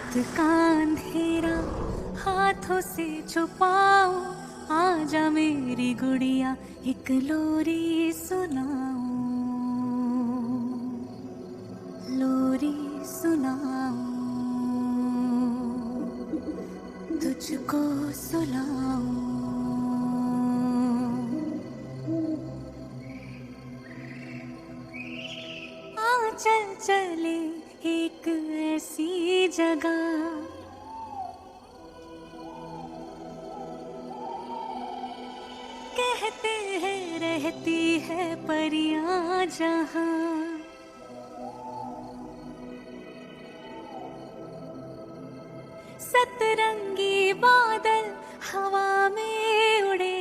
रात का अंधेरा हाथों से छुपाओ, आजा मेरी गुड़िया एक लोरी सुनाओ, लोरी सुनाओ, तुझको सुलाओ। आ चल चले एक ऐसी जगह, कहते हैं रहती है परियां जहां, सतरंगी बादल हवा में उड़े,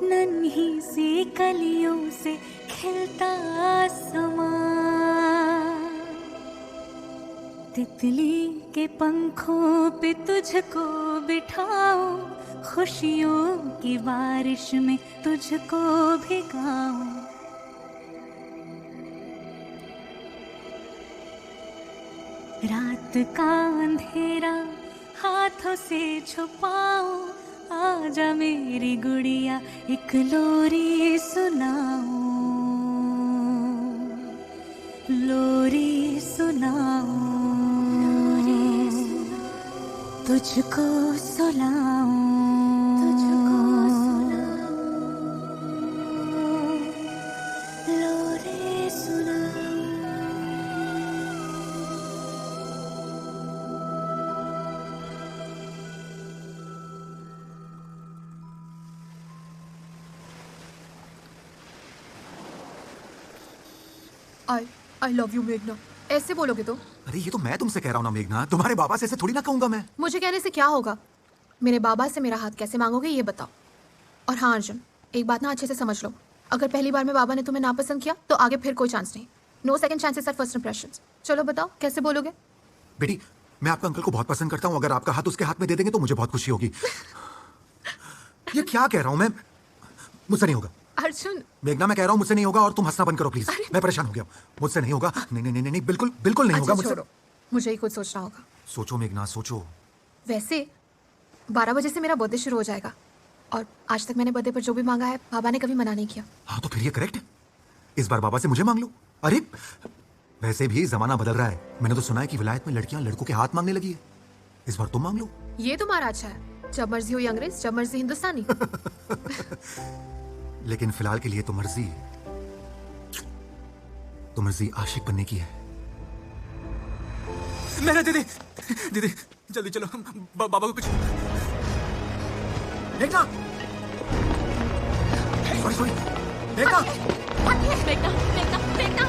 नन्ही सी कलियों से खिलता आसमां, तितली के पंखों पे तुझको बिठाओ, खुशियों की बारिश में तुझको भिगाओ। रात का अंधेरा हाथों से छुपाओ, आजा मेरी गुड़िया एक लोरी सुनाओ, लोरी सुनाओ, तुझको सुलाओ, तुझको सुलाओ, लोरी सुनाओ। आई लव यू मेघना, ऐसे बोलोगे तो? अरे ये तो मैं तुमसे कह रहा हूँ ना मेघना, तुम्हारे बाबा से ऐसे थोड़ी ना कहूंगा मैं। मुझे कहने से क्या होगा? मेरे बाबा से मेरा हाथ कैसे मांगोगे ये बताओ। और हाँ अर्जुन, एक बात ना अच्छे से समझ लो, अगर पहली बार में बाबा ने तुम्हें नापसंद किया तो आगे फिर कोई चांस नहीं। No second chances are first impressions. चलो बताओ कैसे बोलोगे? बेटी मैं आपका अंकल को बहुत पसंद करता हूँ, अगर आपका हाथ उसके हाथ में दे देंगे तो मुझे बहुत खुशी होगी। ये क्या कह रहा हूँ मैं, मुझसे नहीं होगा। अर्जुन मेघना मैं कह रहा हूँ मुझसे नहीं होगा, और तुम हंसना बंद करो प्लीज, मैं परेशान हो गया। मुझसे नहीं होगा, नहीं नहीं नहीं नहीं, बिल्कुल बिल्कुल नहीं होगा मुझसे। मुझे ही कुछ सोचना होगा। सोचो मेघना सोचो। वैसे 12 बजे से मेरा बर्थडे शुरू हो जाएगा, और आज तक मैंने बर्थडे पर जो भी मांगा है बाबा ने कभी मना नहीं किया। हाँ तो फिर ये करेक्ट है, इस बार बाबा से मुझे मांग लो। अरे वैसे भी जमाना बदल रहा है, मैंने तो सुना है कि विलायत में लड़कियां लड़कों के हाथ मांगने लगी है, इस बार तुम मांग लो। ये तुम्हारा अच्छा है, जब मर्जी हो अंग्रेज, जब मर्जी हिंदुस्तानी। लेकिन फिलहाल के लिए तो मर्जी आशिक बनने की है। नहीं दीदी, दीदी जल्दी चलो, बाबा को कुछ। देखना सॉरी देखना देखना देखना देखना।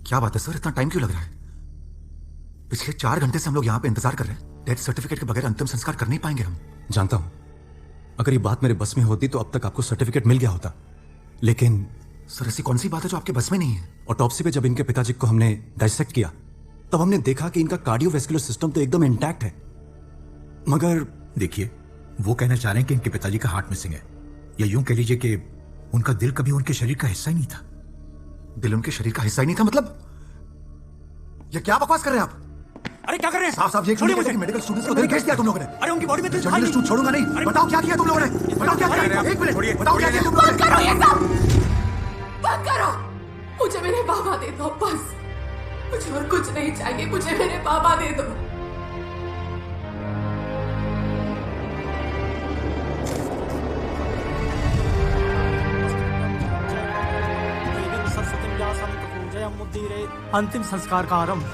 क्या बात है सर, इतना टाइम क्यों लग रहा है? पिछले 4 घंटे से हम लोग यहाँ पे इंतजार कर रहे हैं, डेथ सर्टिफिकेट के बगैर अंतिम संस्कार कर नहीं पाएंगे हम। जानता हूं, अगर ये बात मेरे बस में होती तो अब तक आपको सर्टिफिकेट मिल गया होता, लेकिन सर ऐसी कौन सी बात है जो आपके बस में नहीं है? ऑटोप्सी पे जब इनके पिताजी को हमने डाइसेक्ट किया तब हमने देखा कि इनका कार्डियोवैस्कुलर सिस्टम तो एकदम इंटैक्ट है, मगर देखिए वो कहना चाह रहे हैं कि इनके पिताजी का हार्ट मिसिंग है, या यूं कह लीजिए कि उनका दिल कभी उनके शरीर का हिस्सा ही नहीं था। दिल उनके शरीर का हिस्सा ही नहीं था मतलब? ये क्या बकवास कर रहे हैं आप? अरे क्या कर रहे हैं? साफ साफ ये छोड़िए मुझे। मेडिकल स्टूडेंट्स को दिल भेज दिया तुम लोगों ने। अरे उनकी बॉडी में दिल जर्नलिस्ट स्टूडेंट छोड़ूंगा नहीं। बताओ क्या किया तुम लोगों ने, बताओ क्या किया? एक मिनट बताओ क्या किया तुम लोगों ने? बंद करो ये सब, बंद करो। मुझे मेरे बाबा दे दो बस, मुझे और कुछ नहीं चाहिए, मुझे मेरे बाबा दे दो। अंतिम संस्कार का आरंभ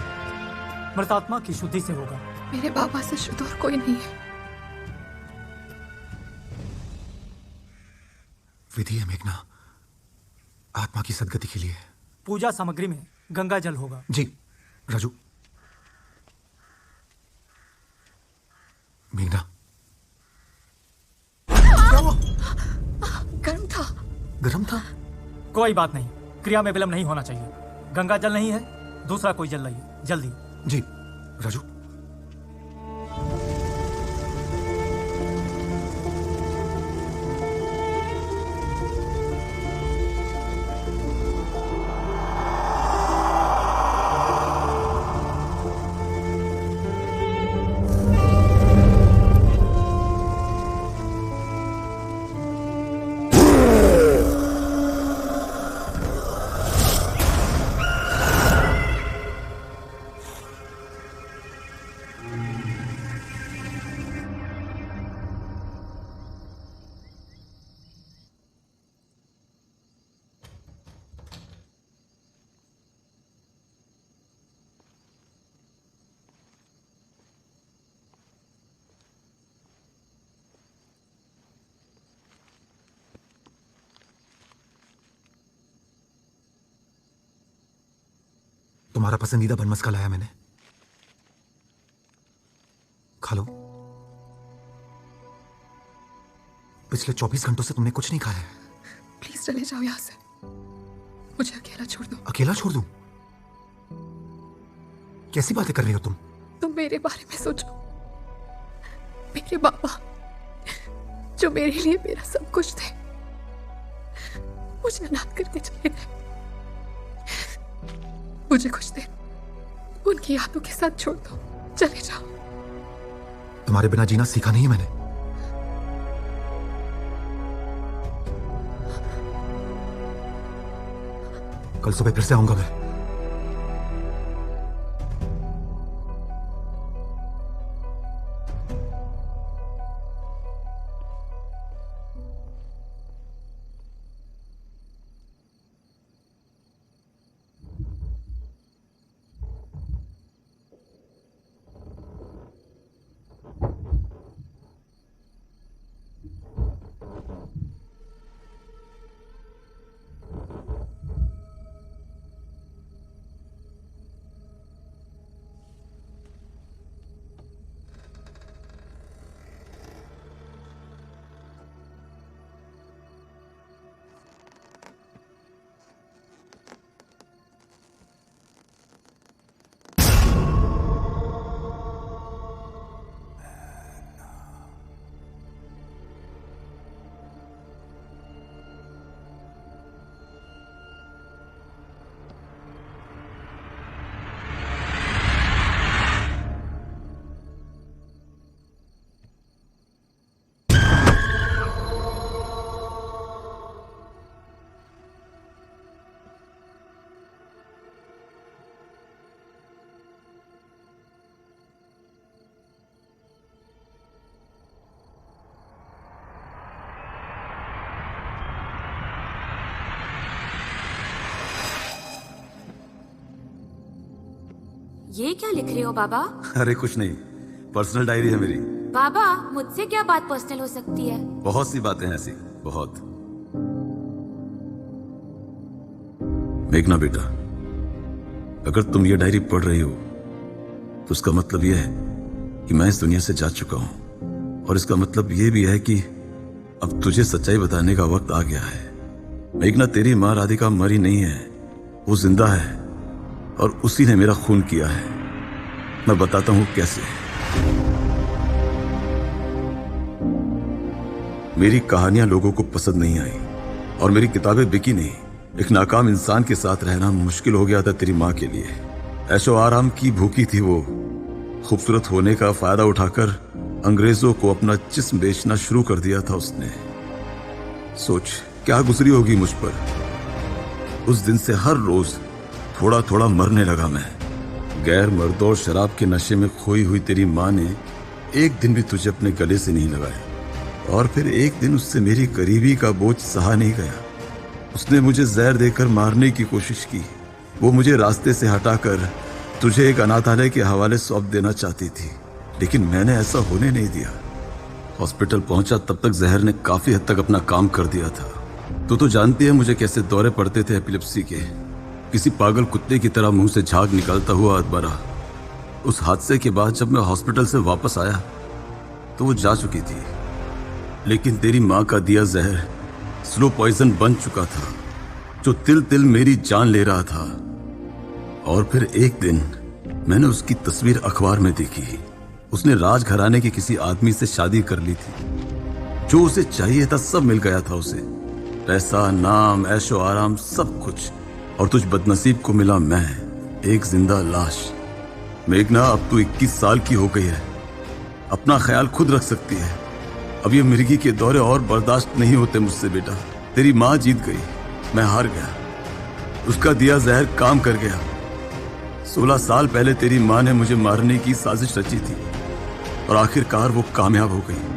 मृतात्मा की शुद्धि से होगा। मेरे बाबा से शुद्ध और कोई नहीं है, विधि है मेघना, आत्मा की सदगति के लिए। पूजा सामग्री में गंगा जल होगा। जी राजू। मेघना, क्या हुआ? गर्म था। गरम था? कोई बात नहीं, क्रिया में विलंब नहीं होना चाहिए। गंगा जल नहीं है, दूसरा कोई जल लाइए जल्दी। जी राजू। तुम्हारा पसंदीदा बनमस्का लाया मैंने, खा लो। पिछले 24 घंटों से तुमने कुछ नहीं खाया है। प्लीज चले जाओ यहाँ से, मुझे अकेला छोड़ दो। अकेला छोड़ दूं? कैसी बातें कर रही हो तुम? तुम मेरे बारे में सोचो। मेरे बाबा जो मेरे लिए मेरा सब कुछ थे, मुझे अनाथ करके चले गए। मुझे कुछ देर उनकी यादों के साथ छोड़ दो, चले जाओ। तुम्हारे बिना जीना सीखा नहीं मैंने। कल सुबह फिर से आऊंगा मैं। ये क्या लिख रहे हो बाबा? अरे कुछ नहीं, पर्सनल डायरी है मेरी। बाबा मुझसे क्या बात पर्सनल हो सकती है? बहुत सी बातें हैं ऐसी, बहुत। मेघना बेटा, अगर तुम ये डायरी पढ़ रही हो तो उसका मतलब यह है कि मैं इस दुनिया से जा चुका हूं, और इसका मतलब यह भी है कि अब तुझे सच्चाई बताने का वक्त आ गया है। मेघना, तेरी मां राधिका मरी नहीं है, वो जिंदा है, और उसी ने मेरा खून किया है। मैं बताता हूं कैसे। मेरी कहानियां लोगों को पसंद नहीं आई और मेरी किताबें बिकी नहीं। एक नाकाम इंसान के साथ रहना मुश्किल हो गया था तेरी मां के लिए। ऐशो आराम की भूखी थी वो। खूबसूरत होने का फायदा उठाकर अंग्रेजों को अपना जिस्म बेचना शुरू कर दिया था उसने। सोच क्या गुजरी होगी मुझ पर। उस दिन से हर रोज थोड़ा थोड़ा मरने लगा मैं। गैर मर्द और शराब के नशे में खोई हुई तेरी मां ने एक दिन भी तुझे अपने गले से नहीं लगाया, और फिर एक दिन उससे मेरी करीबी का बोझ सहा नहीं गया। उसने मुझे जहर देकर मारने की कोशिश की। वो मुझे रास्ते से हटाकर तुझे एक अनाथालय के हवाले सौंप देना चाहती थी, लेकिन मैंने ऐसा होने नहीं दिया। हॉस्पिटल पहुंचा तब तक जहर ने काफी हद तक अपना काम कर दिया था। तो जानती है मुझे कैसे दौरे पड़ते थे एपिलेप्सी के। किसी पागल कुत्ते की तरह मुंह से झाग निकालता हुआ अदबरा। उस हादसे के बाद जब मैं हॉस्पिटल से वापस आया तो वो जा चुकी थी, लेकिन तेरी माँ का दिया जहर स्लो पॉइजन बन चुका था, जो तिल तिल मेरी जान ले रहा था। और फिर एक दिन मैंने उसकी तस्वीर अखबार में देखी। उसने राजघराने के किसी आदमी से शादी कर ली थी। जो उसे चाहिए था सब मिल गया था उसे, पैसा, नाम, ऐशो आराम, सब कुछ। और तुझ बदनसीब को मिला मैं, एक जिंदा लाश। मेघना, अब तू 21 साल की हो गई है, अपना ख्याल खुद रख सकती है। अब ये मिर्गी के दौरे और बर्दाश्त नहीं होते मुझसे बेटा। तेरी माँ जीत गई, मैं हार गया। उसका दिया जहर काम कर गया। 16 साल पहले तेरी माँ ने मुझे मारने की साजिश रची थी और आखिरकार वो कामयाब हो गई।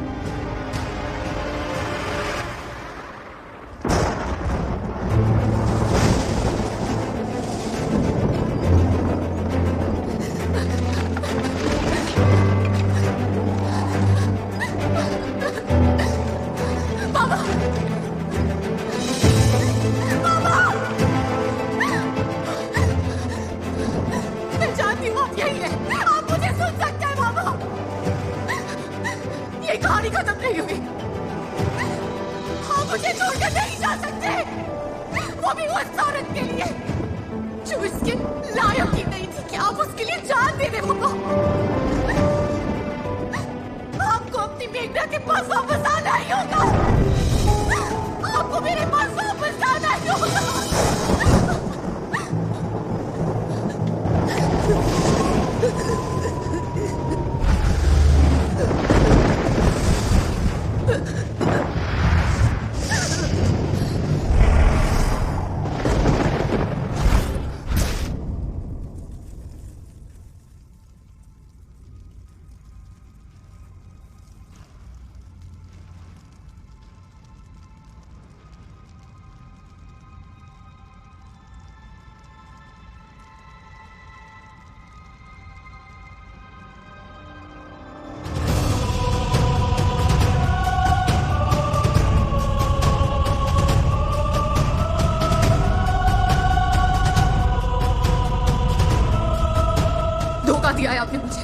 आपने मुझे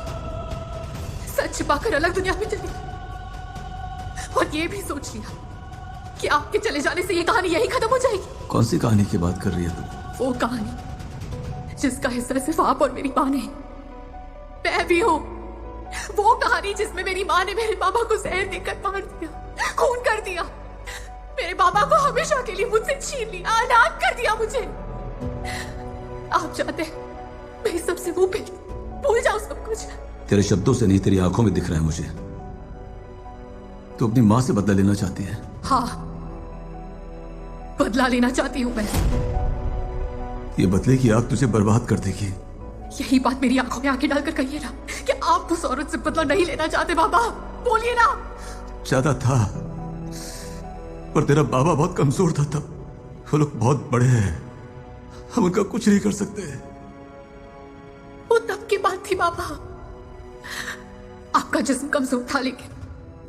सच छिपाकर अलग दुनिया में चली और ये भी सोच लिया कि आपके चले जाने से ये कहानी यही खत्म हो जाएगी। कौन सी कहानी की बात कर रही है तू? वो कहानी जिसका हिस्सा सिर्फ आप और मेरी माँ ने, मैं भी हूँ। वो कहानी जिसमें मेरी माँ ने मेरे बाबा को जहर देकर मार दिया, खून कर दिया, मेरे बाबा को हमेशा के लिए मुझसे छीन लिया, अनाथ कर दिया मुझे। आप चाहते हैं मैं इस सबसे मुंह पे भूल जाऊं सब कुछ? तेरे शब्दों से नहीं, तेरी आंखों में दिख रहा है मुझे। तू अपनी माँ से बदला लेना चाहती है? हाँ, बदला लेना चाहती हूँ मैं। ये बदले की आग तुझे बर्बाद कर देगी। यही बात मेरी आंखों में आंखें डालकर कहिए ना कि आप उस औरत से बदला नहीं लेना चाहते। बाबा बोलिए ना। चाहता था, पर तेरा बाबा बहुत कमजोर था तब। वो लोग बहुत बड़े हैं, हम उनका कुछ नहीं कर सकते। वो तब की बात थी बाबा। आपका जिस्म कमजोर था, लेकिन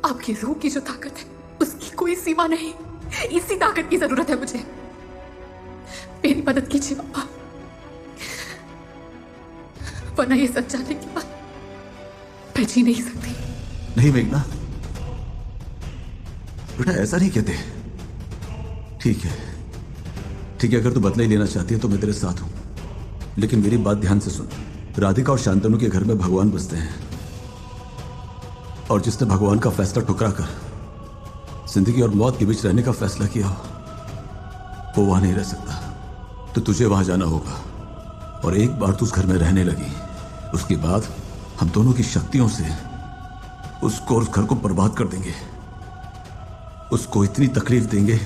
आपकी रूह की जो ताकत है उसकी कोई सीमा नहीं। इसी ताकत की जरूरत है मुझे। मेरी मदद कीजिए बाबा, वरना ये सच जानने के बाद मैं जी नहीं सकती। नहीं मेघना, बेटा ऐसा नहीं कहते। ठीक है, ठीक है, अगर तू बदला ही लेना चाहती है तो मैं तेरे साथ हूं, लेकिन मेरी बात ध्यान से सुन। राधिका और शांतनु के घर में भगवान बसते हैं, और जिसने भगवान का फैसला ठुकरा कर जिंदगी और मौत के बीच रहने का फैसला किया वो वहां नहीं रह सकता। तो तुझे वहां जाना होगा, और एक बार तू उस घर में रहने लगी, उसके बाद हम दोनों की शक्तियों से उसको और उस घर को बर्बाद कर देंगे। उसको इतनी तकलीफ देंगे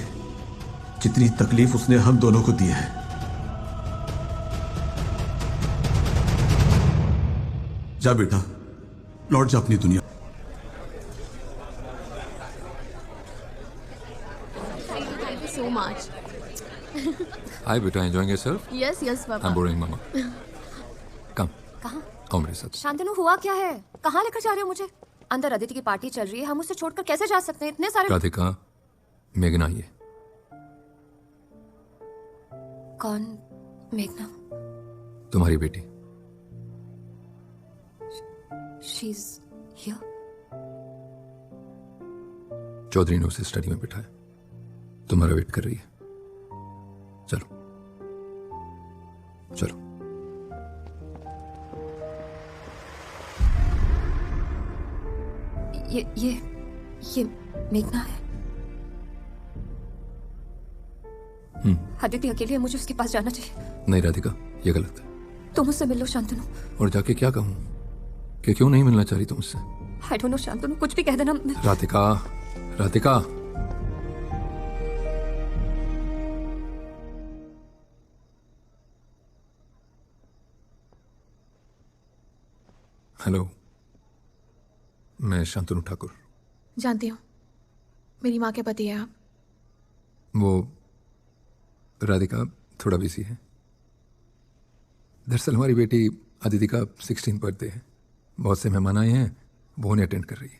जितनी तकलीफ उसने हम दोनों को दी है। जा बेटा, लौट जा अपनी दुनिया। Thank you so much. Hi beta, enjoying yourself? Yes, yes, Papa. I'm boring mama. Come. कहाँ? आओ मेरे साथ। शांतनु, हुआ क्या है? कहाँ लेकर जा रहे हो मुझे? अंदर अदिति की पार्टी चल रही है, हम उसे छोड़कर कैसे जा सकते हैं? इतने सारे। राधिका, मेघना ये कौन मेघना? तुम्हारी बेटी। She is here. चौधरी ने उसे स्टडी में बिठाया, तुम्हारा वेट कर रही है। चलो चलो। ये मेघना है। आदित्य अकेले है, मुझे उसके पास जाना चाहिए। नहीं राधिका, ये गलत है। तो मुझसे मिल लो शांतनु। और जाके क्या कहूं कि क्यों नहीं मिलना चाह रही तुम मुझसे? आई डोंट नो शांतनु, कुछ भी कह देना। राधिका, राधिका। हेलो, मैं शांतनु ठाकुर। जानती हूँ, मेरी माँ के पति है आप। वो राधिका थोड़ा बिजी है। दरअसल हमारी बेटी अदिति का 16 बर्थडे है। बहुत से मेहमान आए हैं, वो उन्हें अटेंड कर रही है।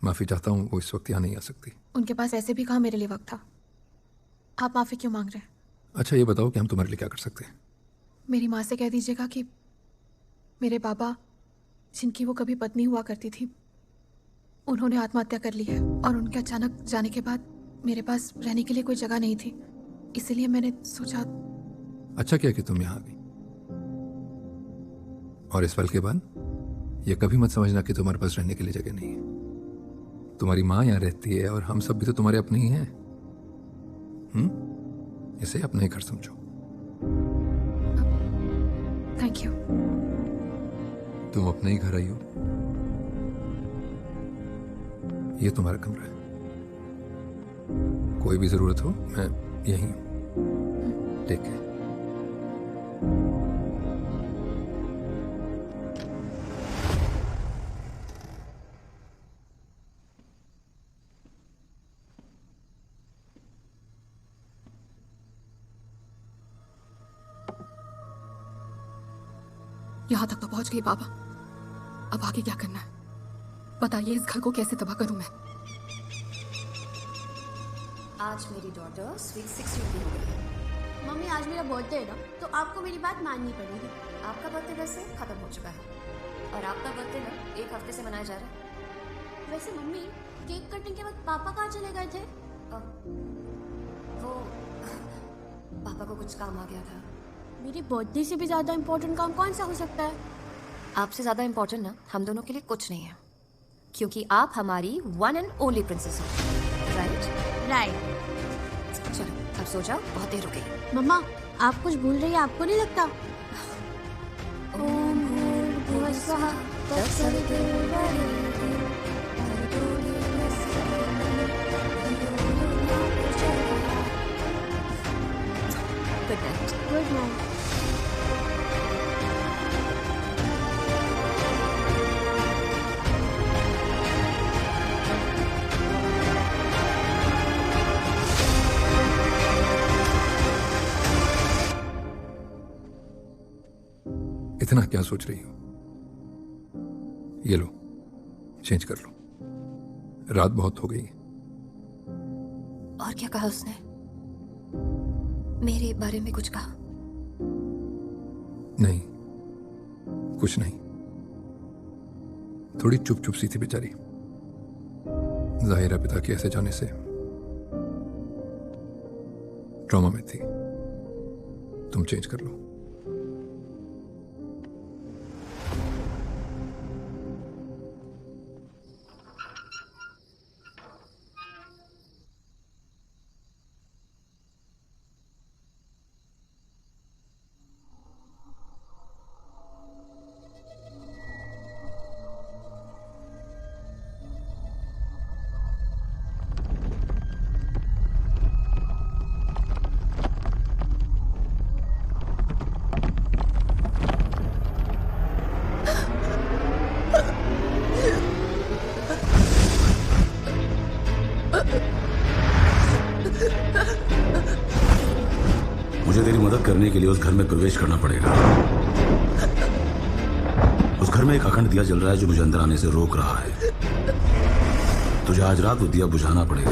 माफ़ी चाहता हूँ, वो इस वक्त यहाँ नहीं आ सकती। उनके पास ऐसे भी कहाँ मेरे लिए वक्त था। आप माफ़ी क्यों मांग रहे हैं? अच्छा ये बताओ कि हम तुम्हारे लिए क्या कर सकते हैं? मेरी माँ से कह दीजिएगा कि मेरे बाबा, जिनकी वो कभी पत्नी हुआ करती थी, उन्होंने आत्महत्या कर ली है। और उनके अचानक जाने के बाद मेरे पास रहने के लिए कोई जगह नहीं थी, इसलिए मैंने सोचा। अच्छा किया कि तुम यहाँ आ गई। और इस पल के बाद ये कभी मत समझना कि तुम्हारे पास रहने के लिए जगह नहीं है। तुम्हारी माँ यहाँ रहती है और हम सब भी तो तुम्हारे अपने ही हैं। इसे अपना ही घर समझो। Thank you. तुम अपने ही घर आई हो। ये तुम्हारा कमरा है, कोई भी जरूरत हो मैं यहीं हूं। Take care. यहाँ तक तो पहुंच गई बाबा, अब आगे क्या करना है बताइए। इस घर को कैसे तबाह करूं मैं? आज मेरी डॉटर स्वीट 16 की हो गई। मम्मी आज मेरा बर्थडे है ना, तो आपको मेरी बात माननी पड़ेगी। आपका बर्थडे वैसे खत्म हो चुका है और आपका बर्थडे ना 1 हफ्ते से मनाया जा रहा है। वैसे मम्मी, केक कटिंग के बाद पापा कहाँ चले गए थे? वो पापा को कुछ काम आ गया था। मेरे बर्थडे से भी ज्यादा इम्पोर्टेंट काम कौन सा हो सकता है? आपसे ज्यादा इम्पोर्टेंट ना हम दोनों के लिए कुछ नहीं है, क्योंकि आप हमारी वन एंड ओनली प्रिंसेस हो। राइट? चलो अब सो जाओ, बहुत देर हो गई। मम्मा, आप कुछ भूल रही है, आपको नहीं लगता? ओम भूर्भुवः स्वः तत्सवितुर्वरेण्यं भर्गो देवस्य गुड नाइट। Good night. इतना क्या सोच रही हो? ये लो, चेंज कर लो, रात बहुत हो गई। और क्या कहा उसने? मेरे बारे में कुछ कहा? नहीं, कुछ नहीं। थोड़ी चुप चुप सी थी बेचारी। जाहिरा पिता के ऐसे जाने से ट्रॉमा में थी। तुम चेंज कर लो। मुझे तेरी मदद करने के लिए उस घर में प्रवेश करना पड़ेगा। उस घर में एक अखंड दिया जल रहा है जो मुझे अंदर आने से रोक रहा है। तुझे आज रात वो दिया बुझाना पड़ेगा।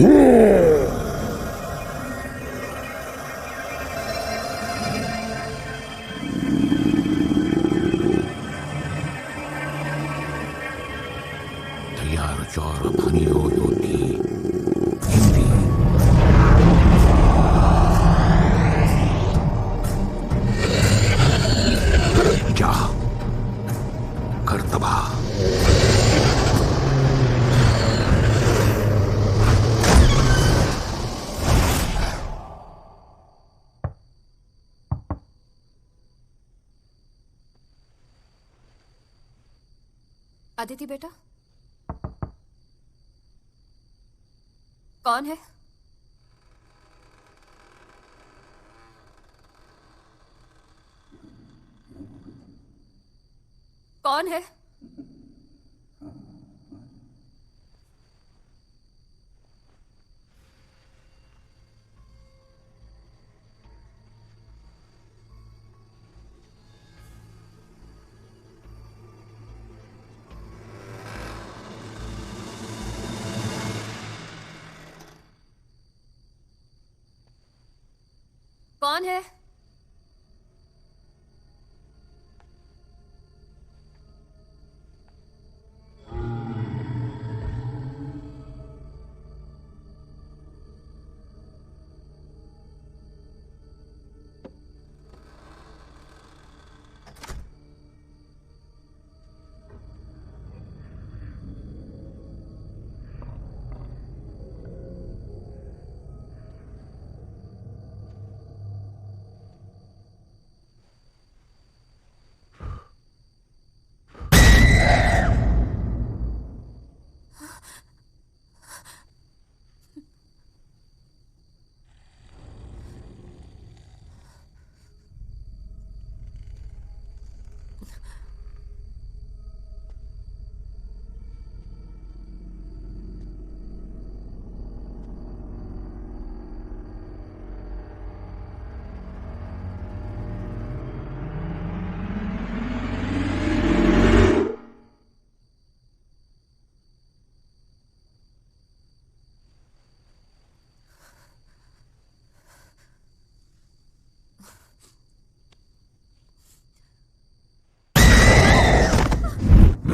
तैयार चौर धनियो योगी हिंदी जा कर तबाह। अदिति बेटा, कौन है? कौन है? कौन है?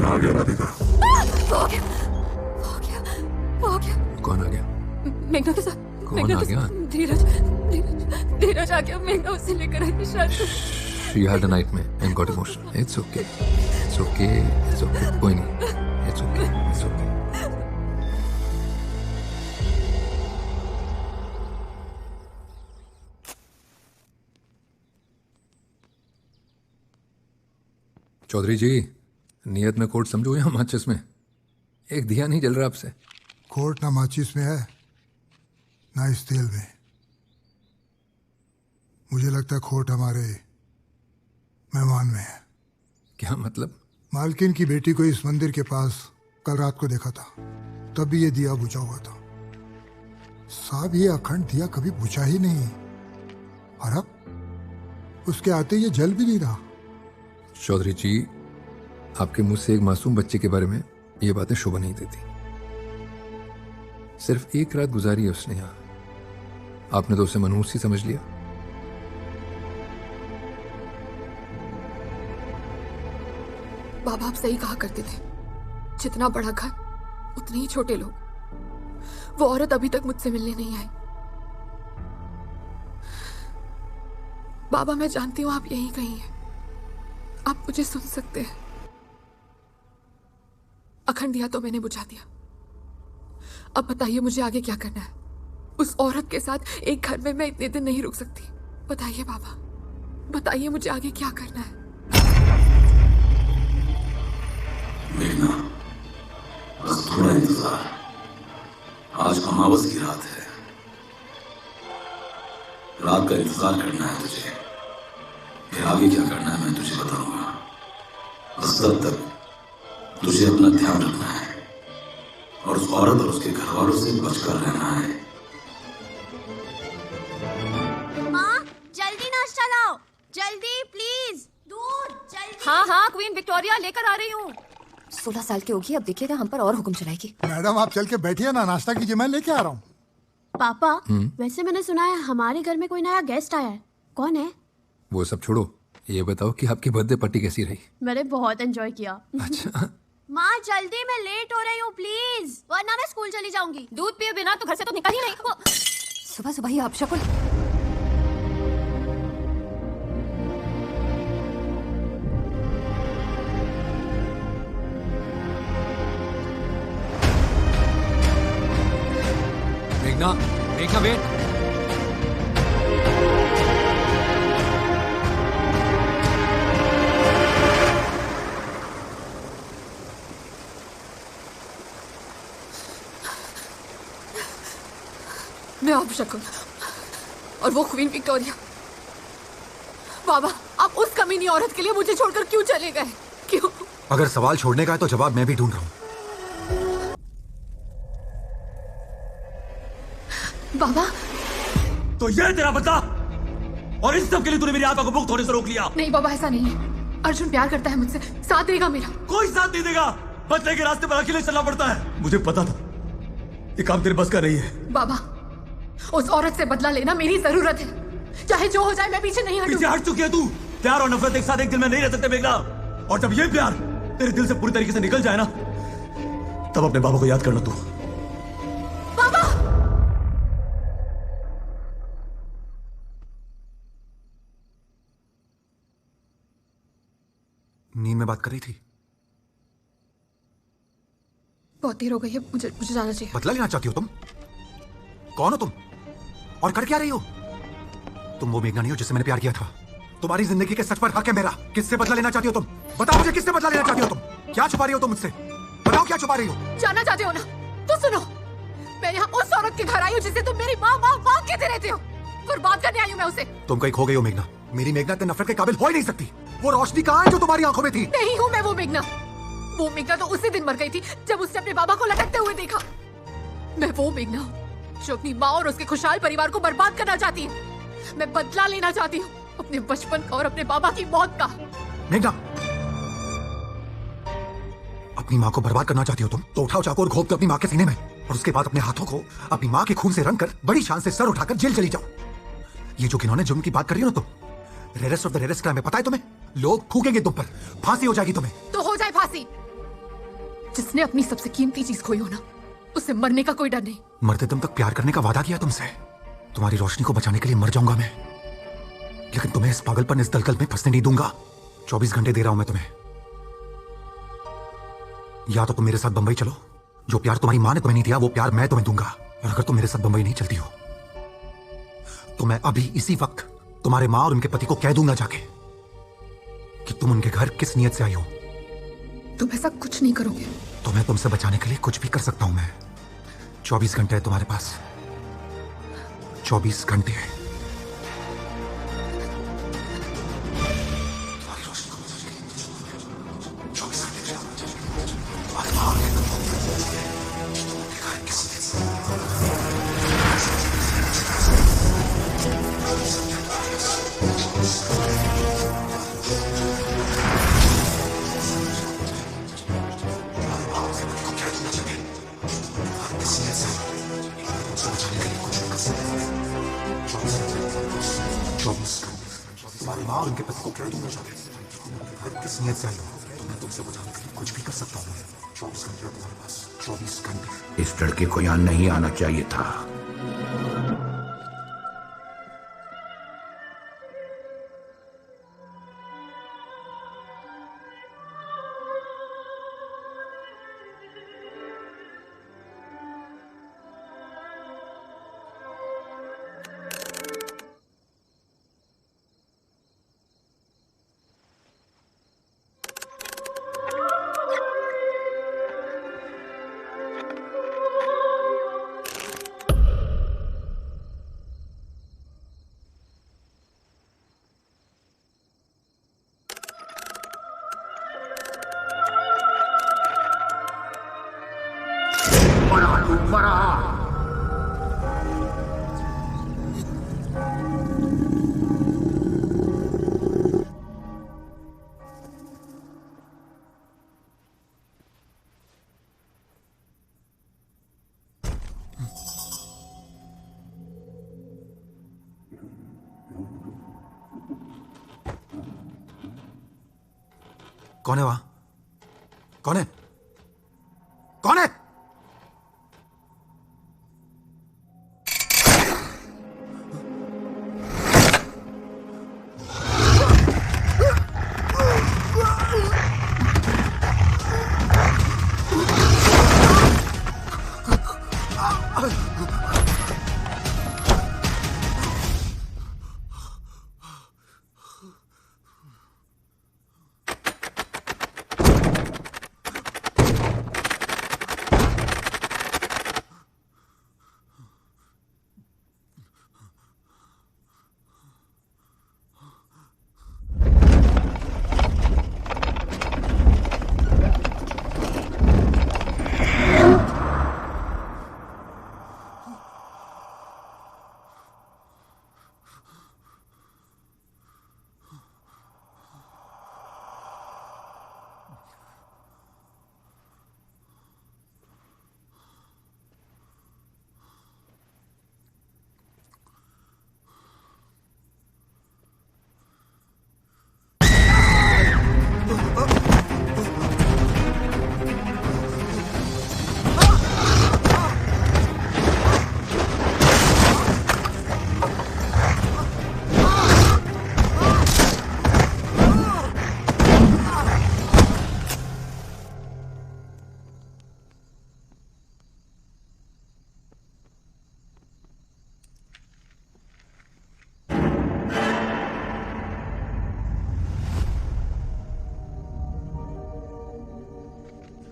आ गया राधिका। हो गया। कौन आ गया? मेघना के साथ। कौन आ गया? धीरज आ गया। मेघना उसे लेकर आई शायद। She had a nightmare and got emotional. It's okay. It's okay. It's okay. कोई नहीं. It's okay. It's okay. Chaudhary जी, नियत में कोर्ट समझो या माचिस में? एक दिया नहीं जल रहा आपसे। कोर्ट ना माचिस में है ना इस तेल में। मुझे लगता है खोट हमारे मेहमान में है। क्या मतलब? मालकिन की बेटी को इस मंदिर के पास कल रात को देखा था, तब भी ये दिया बुझा हुआ था। साहब, ये अखंड दिया कभी बुझा ही नहीं, और अब उसके आते ये जल भी नहीं रहा। चौधरी जी, आपके मुंह से एक मासूम बच्चे के बारे में ये बातें शोभा नहीं देती। सिर्फ एक रात गुजारी है उसने यहां, आपने तो उसे मनहूस ही समझ लिया। बाबा आप सही कहा करते थे, जितना बड़ा घर उतने ही छोटे लोग। वो औरत अभी तक मुझसे मिलने नहीं आई। बाबा मैं जानती हूं आप यहीं कहीं हैं, आप मुझे सुन सकते हैं। अखंड दिया तो मैंने बुझा दिया, अब बताइए मुझे आगे क्या करना है? उस औरत के साथ एक घर में मैं इतने दिन नहीं रुक सकती। बताइए बाबा, बताइए मुझे आगे क्या करना है? मेघना, बस थोड़ा इंतजार। आज अमावस की रात है, रात का इंतजार करना है तुझे। फिर आगे क्या करना है मैं तुझे बताऊंगा। बस तब तक तुझे अपना ध्यान रखना है और उस औरत और उसके घर वालों से बचकर रहना है। माँ, जल्दी नाश्ता लाओ, जल्दी प्लीज, दूध जल्दी। हाँ क्वीन विक्टोरिया लेकर आ रही हूँ। 16 साल की होगी, अब देखिएगा हम पर और हुक्म चलाएगी। मैडम आप चल के बैठिए ना, नाश्ता कीजिए, मैं लेके आ रहा हूँ। पापा, वैसे मैंने सुना है हमारे घर में कोई नया गेस्ट आया है। कौन है? वो सब छोड़ो, ये बताओ कि आपकी बर्थडे पार्टी कैसी रही? मैंने बहुत एंजॉय किया। अच्छा। माँ जल्दी, मैं लेट हो रही हूँ प्लीज, वरना मैं स्कूल चली जाऊंगी। दूध पिए बिना तो घर से तो निकल ही नहीं। सुबह सुबह ही अपशकुन। मेघना, मेघना वेट। मैं अपशकुन और वो क्वीन विक्टोरिया। बाबा, आप उस कमीनी औरत के लिए मुझे छोड़कर क्यों चले गए? क्यों? अगर सवाल छोड़ने का है तो जवाब मैं भी ढूंढ रहा हूँ। बाबा, तो ये तेरा बदला, और इस सब के लिए तूने मेरी आत्मा को मुक्त होने से रोक लिया। नहीं बाबा, ऐसा नहीं है। अर्जुन प्यार करता है मुझसे, साथ देगा मेरा। कोई साथ नहीं देगा। बदले के रास्ते पर अकेले चलना पड़ता है। मुझे पता था ये काम तेरे बस का नहीं है। बाबा, उस औरत से बदला लेना मेरी जरूरत है। चाहे जो हो जाए मैं पीछे नहीं हटूंगी। पीछे हट चुकी है तू। प्यार और नफरत एक साथ एक दिल में नहीं रह सकते मेघना। और जब ये प्यार तेरे दिल से पूरी तरीके से निकल जाए ना, तब अपने बाबा को याद करना तू। बाबा! नींद में बात कर रही थी। बहुत देर हो गई है, मुझे जाना चाहिए। बदला लेना चाहती हो तुम? कौन हो तुम और कर क्या रही हो? तुम वो मेघना नहीं हो जिससे मैंने प्यार किया था। तुम्हारी जिंदगी के सच पर हक है मेरा। किससे बदला लेना चाहती हो तुम? बताओ मुझे, किससे बदला लेना चाहती हो तुम? क्या छुपा रही हो तुम मुझसे? बताओ क्या छुपा रही हो? जानना चाहते हो ना? तो सुनो, मैं यहाँ उस औरत के घर आई हूँ जिसे तुम मेरी माँ कहते रहते हो। बर्बाद करने आई हूँ मैं उसे। तुम कहीं खो गई हो मेघना। मेरी मेघना इतने नफरत के काबिल हो ही नहीं सकती। वो रोशनी कहाँ है जो तुम्हारी आंखों में थी? नहीं हूँ मैं वो मेघना। वो मेघना तो उसी दिन मर गई थी जब उसने अपने बाबा को लटकते हुए देखा। मैं वो मेघना हूँ जो अपनी माँ और उसके खुशहाल परिवार को बर्बाद करना चाहती है। मैं बदला लेना चाहती हूँ अपने बचपन का और अपने बाबा की मौत का। मेघना, अपनी माँ को बर्बाद करना चाहती हो तुम? तो उठाओ चाकू और घोप दो अपनी माँ के सीने में, और उसके बाद अपने हाथों को अपनी माँ के खून से रंग कर बड़ी शान से सर उठाकर जेल चली जाओ। ये जो घिनौने जुर्म की बात कर रही हो ना तुम, rarest of the rarest crime है, पता है तुम्हें? लोग थूकेंगे तुम पर, फांसी हो जाएगी तुम्हें। तो हो जाए फांसी। जिसने अपनी सबसे कीमती चीज खोई हो ना, उसे मरने का कोई डर नहीं। मरते दम तक प्यार करने का वादा किया तुमसे। तुम्हारी रोशनी को बचाने के लिए मर जाऊंगा मैं, लेकिन तुम्हें इस पागलपन, इस दलदल में फंसने नहीं दूंगा। 24 घंटे दे रहा हूं मैं तुम्हें। या तो तुम मेरे साथ बंबई चलो, जो प्यार तुम्हारी मां ने तुम्हें नहीं दिया वो प्यार मैं तुम्हें दूंगा। और अगर तुम मेरे साथ बंबई नहीं चलती हो तो मैं अभी इसी वक्त तुम्हारे मां और उनके पति को कह दूंगा जाके कि तुम उनके घर किस नियत से आई हो। तुम ऐसा कुछ नहीं करोगे। तो मैं तुमसे बचाने के लिए कुछ भी कर सकता हूं मैं। 24 घंटे है तुम्हारे पास, 24 घंटे है। इस लड़के को यहां नहीं आना चाहिए था। कौन है वहां? कौन है? कौन है?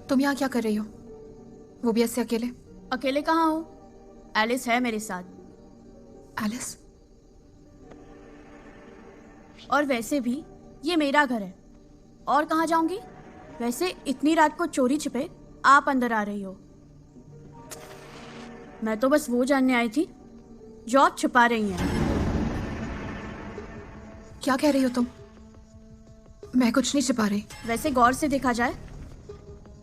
तुम यहाँ क्या कर रही हो? वो भी ऐसे अकेले? अकेले कहाँ हूँ, एलिस है मेरे साथ। एलिस? और वैसे भी ये मेरा घर है, और कहाँ जाऊंगी? वैसे इतनी रात को चोरी छिपे आप अंदर आ रही हो। मैं तो बस वो जानने आई थी जो आप छुपा रही हैं। क्या कह रही हो तुम? मैं कुछ नहीं छिपा रही। वैसे गौर से देखा जाए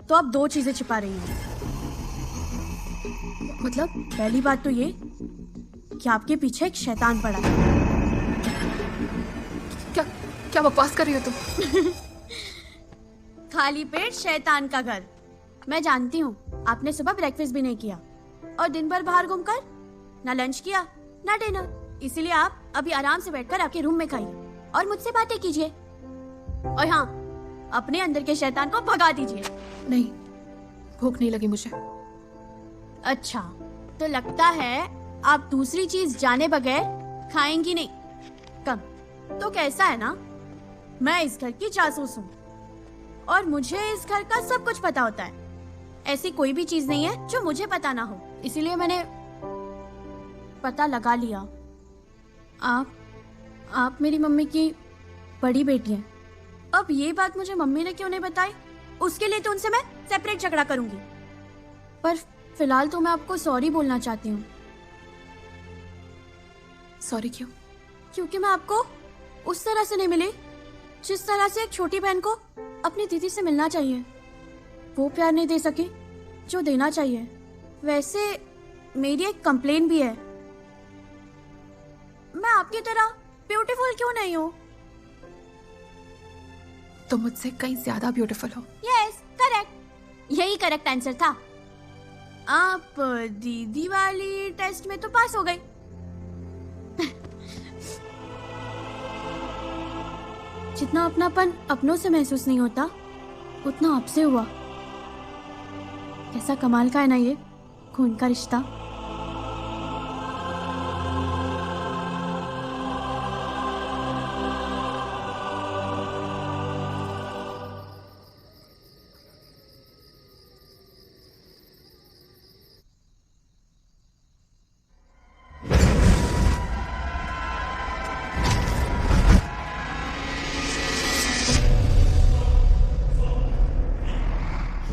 तो आप दो चीजें छिपा रही हैं। मतलब पहली बात तो ये कि आपके पीछे एक शैतान पड़ा है। क्या बकवास कर रही हो तुम? खाली पेट शैतान का घर। मैं जानती हूँ आपने सुबह ब्रेकफास्ट भी नहीं किया और दिन भर बाहर घूमकर ना लंच किया ना डिनर, इसीलिए आप अभी आराम से बैठकर आपके रूम में खाइए और मुझसे बातें कीजिए। और हाँ, अपने अंदर के शैतान को भगा दीजिए। नहीं, भूख नहीं लगी मुझे। अच्छा, तो लगता है आप दूसरी चीज जाने बगैर खाएंगी नहीं। कम तो कैसा है ना, मैं इस घर की जासूस हूँ और मुझे इस घर का सब कुछ पता होता है। ऐसी कोई भी चीज नहीं है जो मुझे पता ना हो, इसीलिए मैंने पता लगा लिया। आप मेरी मम्मी की बड़ी बेटी हैं। अब ये बात मुझे मम्मी ने क्यों नहीं बताई? उसके लिए तो उनसे मैं सेपरेट झगड़ा करूंगी। पर फिलहाल तो मैं आपको सॉरी बोलना चाहती हूँ। सॉरी क्यों? क्योंकि मैं आपको उस तरह से नहीं मिली जिस तरह से एक छोटी बहन को अपनी दीदी से मिलना चाहिए। वो प्यार नहीं दे सकी जो देना चाहिए। वैसे मेरी एक कंप्लेन भी है, मैं आपकी तरह ब्यूटीफुल क्यों नहीं हूँ? तुम मुझसे कहीं ज्यादा ब्यूटीफुल हो। यस, करेक्ट, यही करेक्ट आंसर था। आप दीदी वाली टेस्ट में तो पास हो गई। जितना अपनापन अपनों से महसूस नहीं होता उतना आपसे हुआ। कैसा कमाल का है ना ये खून का रिश्ता।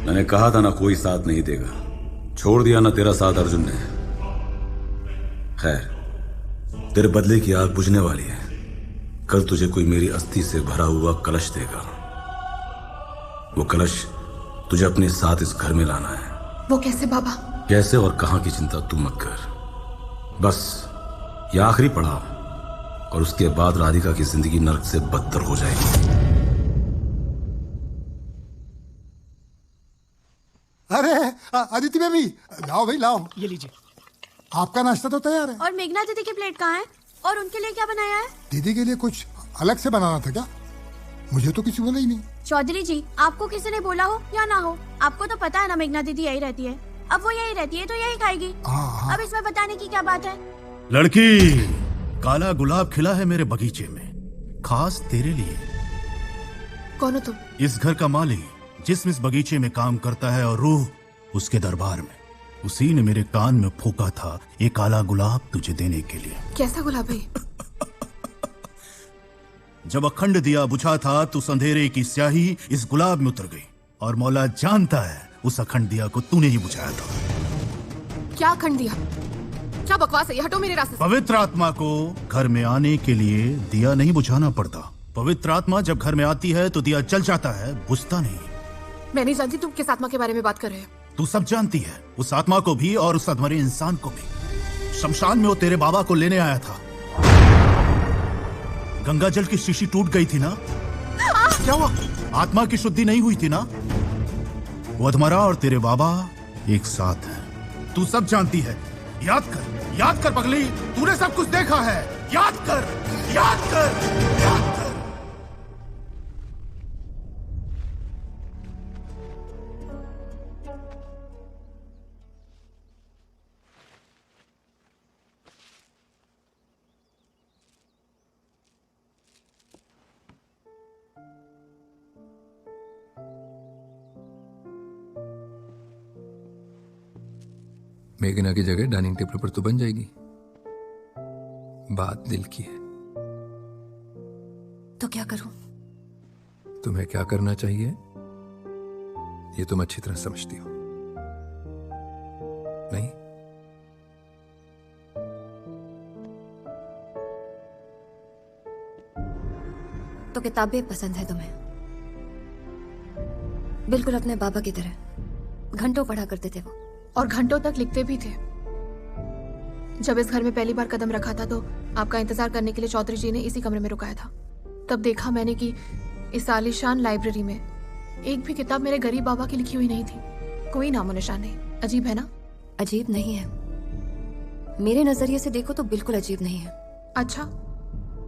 मैंने कहा था ना, कोई साथ नहीं देगा। छोड़ दिया ना तेरा साथ अर्जुन ने। खैर, तेरे बदले की आग बुझने वाली है। कल तुझे कोई मेरी अस्थि से भरा हुआ कलश देगा। वो कलश तुझे अपने साथ इस घर में लाना है। वो कैसे बाबा? कैसे और कहां की चिंता तू मत कर। बस ये आखिरी पड़ाव, और उसके बाद राधिका की जिंदगी नर्क से बदतर हो जाएगी। अदिति बेबी, लाओ भाई लाओ। ये लीजिए। आपका नाश्ता तो तैयार है। और मेघना दीदी की प्लेट कहाँ है? और उनके लिए क्या बनाया है? दीदी के लिए कुछ अलग से बनाना था क्या? मुझे तो किसी बोला ही नहीं। चौधरी जी, आपको किसी ने बोला हो या ना हो, आपको तो पता है ना मेघना दीदी यही रहती है। अब वो यही रहती है तो यही खाएगी। अब इसमें बताने की क्या बात है? लड़की, काला गुलाब खिला है मेरे बगीचे में, खास तेरे लिए। कौन हो तुम? इस घर का माली, जिसम इस बगीचे में काम करता है और रूह उसके दरबार में। उसी ने मेरे कान में फूका था ये काला गुलाब तुझे देने के लिए। कैसा गुलाब है? जब अखंड दिया बुझा था तो अंधेरे की स्याही इस गुलाब में उतर गई, और मौला जानता है उस अखंड दिया को तूने ही बुझाया था। क्या अखंड दिया? क्या बकवास है ये? हटो मेरे रास्ते से। पवित्र आत्मा को घर में आने के लिए दिया नहीं बुझाना पड़ता। पवित्र आत्मा जब घर में आती है तो दिया जल जाता है, बुझता नहीं। मैं नहीं जानती तुम किस आत्मा के बारे में बात कर रहे हो। तू सब जानती है, उस आत्मा को भी और उस अधमरे इंसान को भी। शमशान में वो तेरे बाबा को लेने आया था। गंगा जल की शीशी टूट गई थी ना? क्या हुआ? आत्मा की शुद्धि नहीं हुई थी ना? वो अधमरा और तेरे बाबा एक साथ हैं। तू सब जानती है। याद कर पगली, तूने सब कुछ देखा है। याद कर। मेघना की जगह डाइनिंग टेबल पर तो बन जाएगी। बात दिल की है। तो क्या करूं? तुम्हें क्या करना चाहिए ये तुम अच्छी तरह समझती हो, नहीं? तो किताबें पसंद है तुम्हें? बिल्कुल अपने बाबा की तरह घंटों पढ़ा करते थे वो। और घंटों तक लिखते भी थे। जब इस घर में पहली बार कदम रखा था तो आपका इंतजार करने के लिए चौधरी जी ने इसी कमरे में रुकाया था। तब देखा मैंने कि इस आलीशान लाइब्रेरी में एक भी किताब मेरे गरीब बाबा की लिखी हुई नहीं थी। कोई नामो निशान नहीं। अजीब है ना? अजीब नहीं है, मेरे नजरिए से देखो तो बिल्कुल अजीब नहीं है। अच्छा,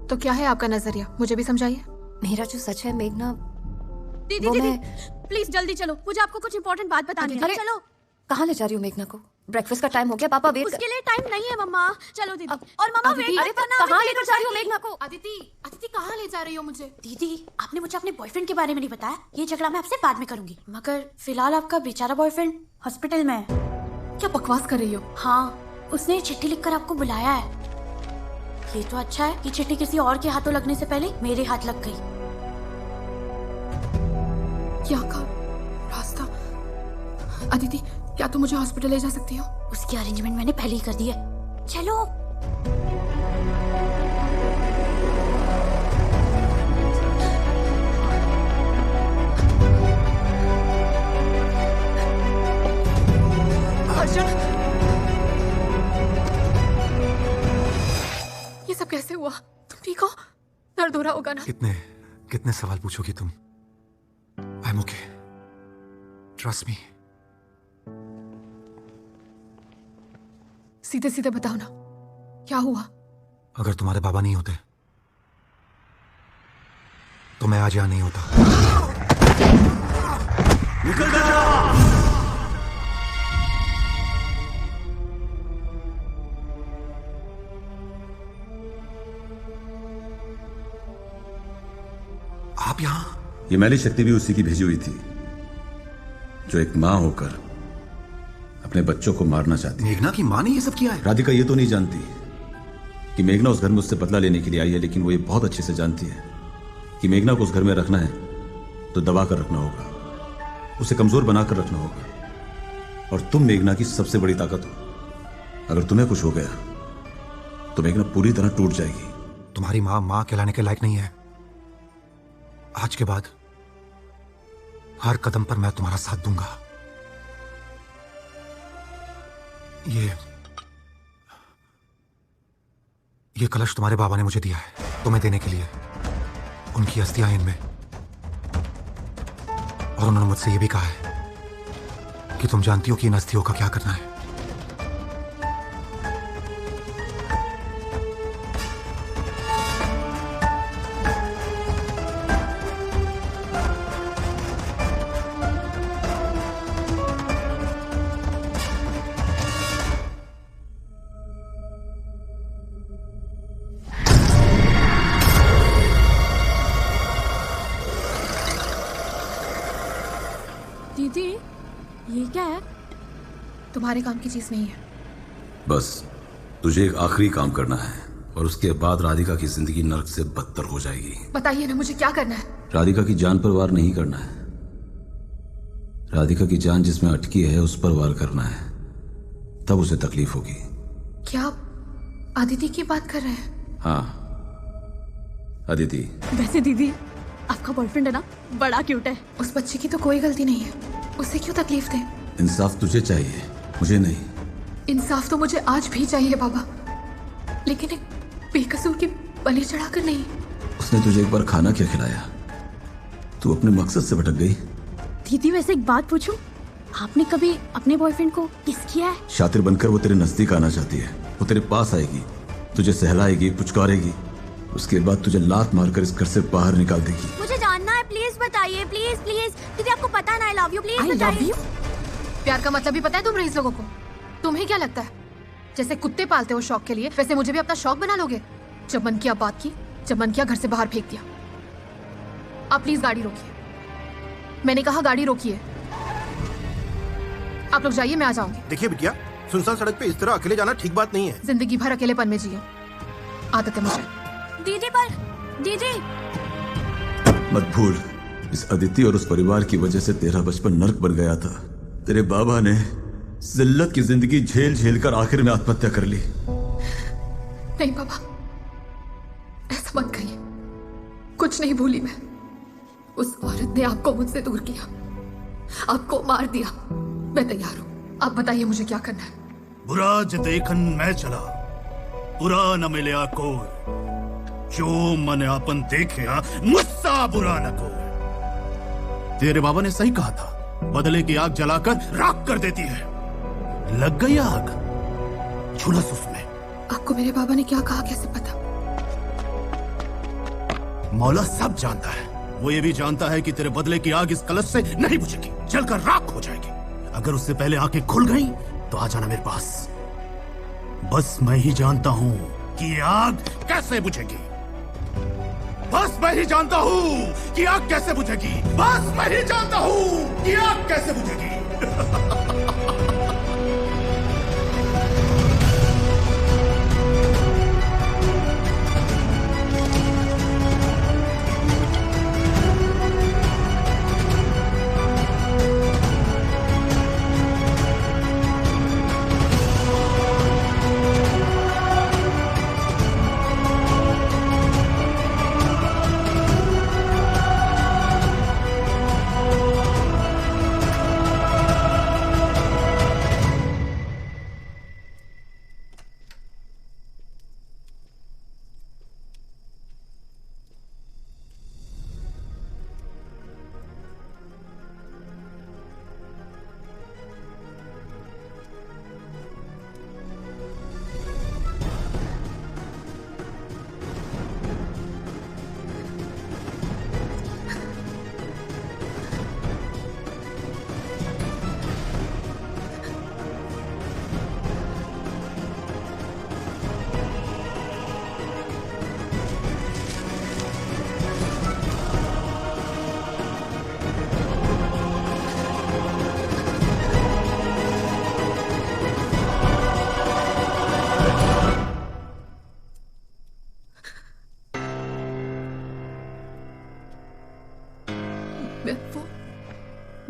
तो क्या है आपका नजरिया? मुझे भी समझाइए। मेरा जो सच है मेघना, दीदी प्लीज जल्दी चलो, मुझे आपको कुछ इंपॉर्टेंट बात बतानी है। चलो। कहाँ ले जा रही हो मेघना को? ब्रेकफास्ट का टाइम हो गया, पापा वेट उसके लिए टाइम नहीं है मम्मा। चलो दीदी। और मम्मा वेट अरे कहाँ लेकर जा रही हो मेघना को? अदिति कहाँ ले जा रही हो मुझे? दीदी, आपने मुझे अपने बॉयफ्रेंड के बारे में नहीं बताया। ये झगड़ा मैं आपसे बाद में करूंगी, मगर फिलहाल आपका बेचारा बॉयफ्रेंड हॉस्पिटल में है। क्या बकवास कर रही हो? हाँ, उसने चिट्ठी लिखकर आपको बुलाया है। ये तो अच्छा है कि चिट्ठी किसी और के हाथों लगने से पहले मेरे हाथ लग गई। क्या का रास्ता? अदिति, क्या तुम मुझे हॉस्पिटल ले जा सकती हो? उसकी अरेंजमेंट मैंने पहले ही कर दी है। चलो। अर्जुन, ये सब कैसे हुआ? तुम ठीक हो? दर्द हो रहा होगा ना? कितने सवाल पूछोगी तुम? I am okay, trust me. सीधे सीधे बताओ ना, क्या हुआ? अगर तुम्हारे बाबा नहीं होते तो मैं आज यहाँ नहीं होता। निकल जा! आप यहाँ? ये मैली शक्ति भी उसी की भेजी हुई थी, जो एक माँ होकर अपने बच्चों को मारना चाहती। मेघना की माँ ने ये सब किया है? राधिका ये तो नहीं जानती कि मेघना उस घर में उससे बदला लेने के लिए आई है, लेकिन वो ये बहुत अच्छे से जानती है कि मेघना को उस घर में रखना है तो दबा कर रखना होगा, उसे कमजोर बनाकर रखना होगा। और तुम मेघना की सबसे बड़ी ताकत हो। अगर तुम्हें कुछ हो गया तो मेघना पूरी तरह टूट जाएगी। तुम्हारी माँ कहलाने के लायक नहीं है। आज के बाद हर कदम पर मैं तुम्हारा साथ दूंगा। ये कलश तुम्हारे बाबा ने मुझे दिया है तुम्हें देने के लिए। उनकी अस्थियां इनमें। और उन्होंने मुझसे ये भी कहा है कि तुम जानती हो कि इन अस्थियों का क्या करना है। दीदी, ये क्या है? तुम्हारे काम की चीज नहीं है। बस तुझे एक आखिरी काम करना है और उसके बाद राधिका की जिंदगी नर्क से बदतर हो जाएगी। बताइए ना, मुझे क्या करना है? राधिका की जान पर वार नहीं करना है। राधिका की जान जिसमें अटकी है उस पर वार करना है, तब उसे तकलीफ होगी। क्या आप अदिति की बात कर रहे हैं? हाँ, अदिति। वैसे दीदी, आपका बॉयफ्रेंड है ना, बड़ा क्यूट है। उस बच्चे की तो कोई गलती नहीं है, उसे क्यों तकलीफ दे? इंसाफ तुझे चाहिए, मुझे नहीं। इंसाफ तो मुझे आज भी चाहिए बाबा, लेकिन एक बेकसूर की बलि चढ़ाकर नहीं। उसने तुझे एक बार खाना क्या खिलाया? तू अपने मकसद से भटक गई। दीदी, वैसे एक बात पूछूं, आपने कभी अपने बॉयफ्रेंड को किस किया है? शातिर बनकर वो तेरे नजदीक आना चाहती है। वो तेरे पास आएगी, तुझे सहलाएगी, पुचकारेगी, उसके बाद तुझे लात मारकर इस घर से बाहर निकाल देगी। मुझे जानना है, प्लीज बताइए, प्लीज प्लीज। दीदी, आपको पता है ना, आई लव यू, प्लीज बताइए। प्यार का मतलब भी पता है तुम्हें इस लोगों को? तुम्हें क्या लगता है जैसे कुत्ते पालते हो शौक के लिए, वैसे मुझे भी अपना शौक बना लोगे? जब मन किया बात की, जब मन किया घर से बाहर फेंक दिया। आप प्लीज गाड़ी रोकिए, मैंने कहा गाड़ी रोकिए। आप लोग जाइए, मैं आ जाऊंगी। देखिए बिटिया, सुनसान सड़क पे इस तरह अकेले जाना ठीक बात नहीं है। जिंदगी भर अकेलेपन में जियो, आदत है मुझे। दीदी पर, दीदी। मत भूल, इस अदिति और उस परिवार की वजह से तेरा बचपन नर्क बन गया था। तेरे बाबा ने जिल्लत की जिंदगी झेल झेल कर आखिर में आत्महत्या कर ली। नहीं बाबा, ऐसा मत कहिए। कुछ नहीं भूली मैं। उस औरत ने आपको मुझसे दूर किया, आपको मार दिया। मैं तैयार हूँ, आप बताइए मुझे क्या करना है। बुरा ज देखन मैं चला, बुरा न मिलया कोई, जो मन आपन देखे मुझसा बुरा न कोई। तेरे बाबा ने सही कहा था, बदले की आग जलाकर राख कर देती है। लग गई आग, झुलस उसमें। आपको मेरे बाबा ने क्या कहा, कैसे पता? मौला सब जानता है। वो ये भी जानता है कि तेरे बदले की आग इस कलश से नहीं बुझेगी, जलकर राख हो जाएगी। अगर उससे पहले आंखें खुल गई तो आ जाना मेरे पास। बस मैं ही जानता हूं कि ये आग कैसे बुझेगी। बस मैं ही जानता हूं कि आग कैसे बुझेगी। बस मैं ही जानता हूं कि आग कैसे बुझेगी।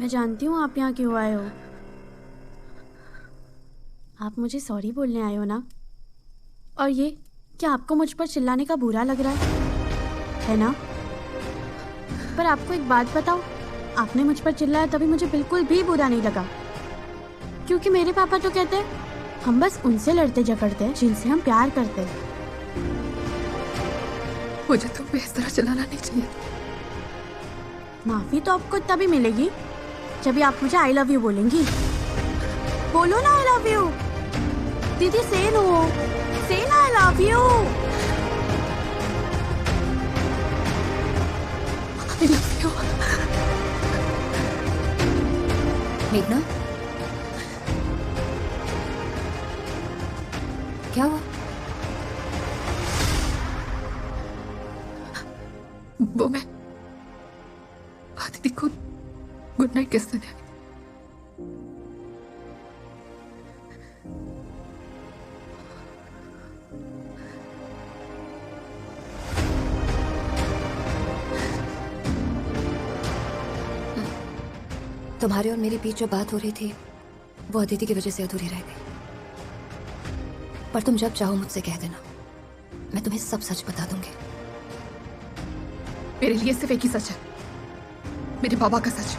मैं जानती हूँ आप यहाँ क्यों आए हो। आप मुझे सॉरी बोलने आए हो ना? और ये क्या आपको मुझ पर चिल्लाने का बुरा लग रहा है ना? पर आपको एक बात बताओ, आपने मुझ पर चिल्लाया तभी मुझे बिल्कुल भी बुरा नहीं लगा, क्योंकि मेरे पापा तो कहते हैं हम बस उनसे लड़ते झगड़ते हैं जिनसे हम प्यार करते हैं। मुझे तुम्हें इस तरह चिल्लाना नहीं चाहिए। माफी तो आपको तभी मिलेगी जब आप मुझे आई लव यू बोलेंगी। बोलो ना आई लव यू। दीदी से नो, से ना आई लव यू। मेघना, क्या हुआ? वो मैं आदिति को गुड नाइट किस देने आई। तुम्हारे और मेरे बीच जो बात हो रही थी वो अदिति की वजह से अधूरी रह गई। पर तुम जब चाहो मुझसे कह देना, मैं तुम्हें सब सच बता दूंगी। मेरे लिए सिर्फ एक ही सच है, मेरे बाबा का सच।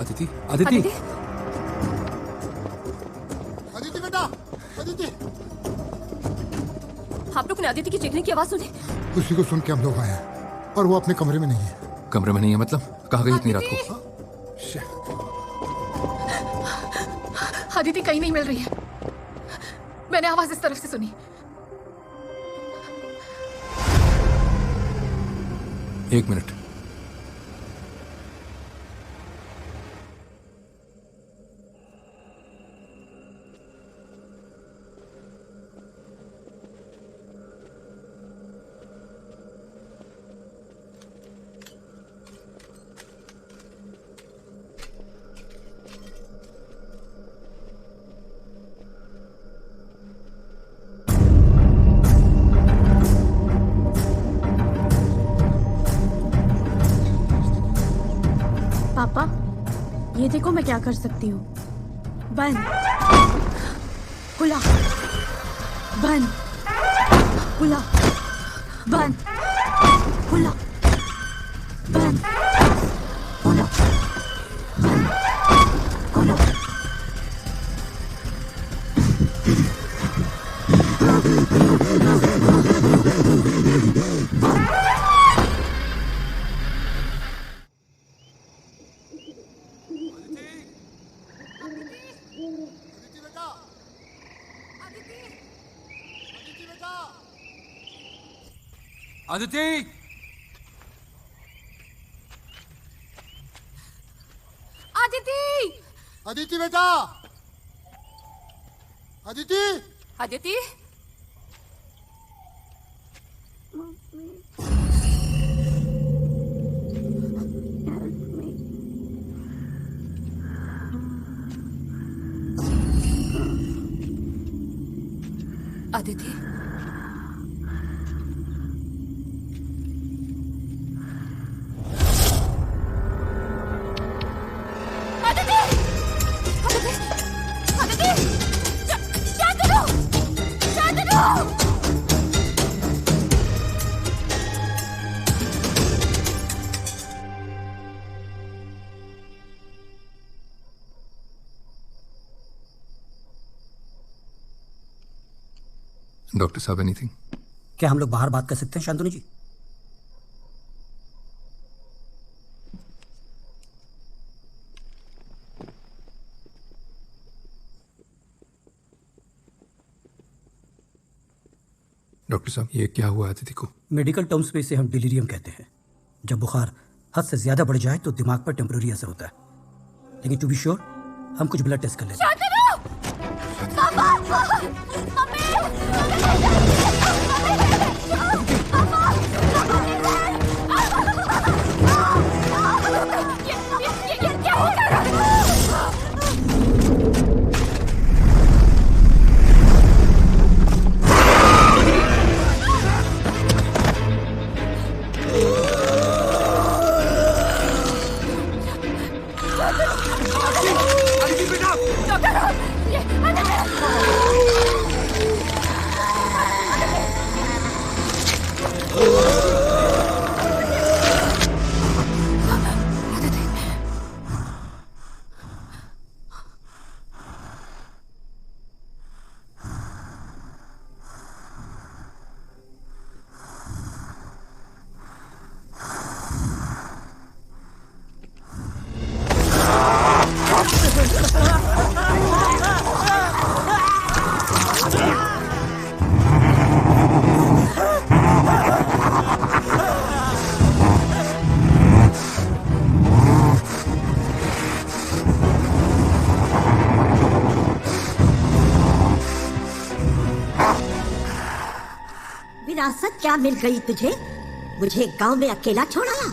अदिति, अदिति, अदिति बेटा, अदिति। आप लोग ने अदिति की चीखने की आवाज सुनी? उसी को सुन के हम लोग आए हैं और वो अपने कमरे में नहीं है। कमरे में नहीं है मतलब? कहाँ गई इतनी रात को? अदिति कहीं नहीं मिल रही है। मैंने आवाज इस तरफ से सुनी। एक मिनट। पापा, ये देखो मैं क्या कर सकती हूँ। बंद, खुला, बंद, खुला, बंद, खुला, बंद, खुला, बंद, खुला। अदिति, अदिति, अदिति बेटा, अदिति, अदिति, अदिति, डॉक्टर साहब एनीथिंग? क्या हम लोग बाहर बात कर सकते हैं शांतनु जी? डॉक्टर साहब ये क्या हुआ अदिति को? मेडिकल टर्म्स में इसे हम डिलीरियम कहते हैं। जब बुखार हद से ज्यादा बढ़ जाए तो दिमाग पर टेम्पररी असर होता है, लेकिन टू बी श्योर हम कुछ ब्लड टेस्ट कर लेते हैं। विरासत क्या मिल गई तुझे? मुझे गांव में अकेला छोड़ाया,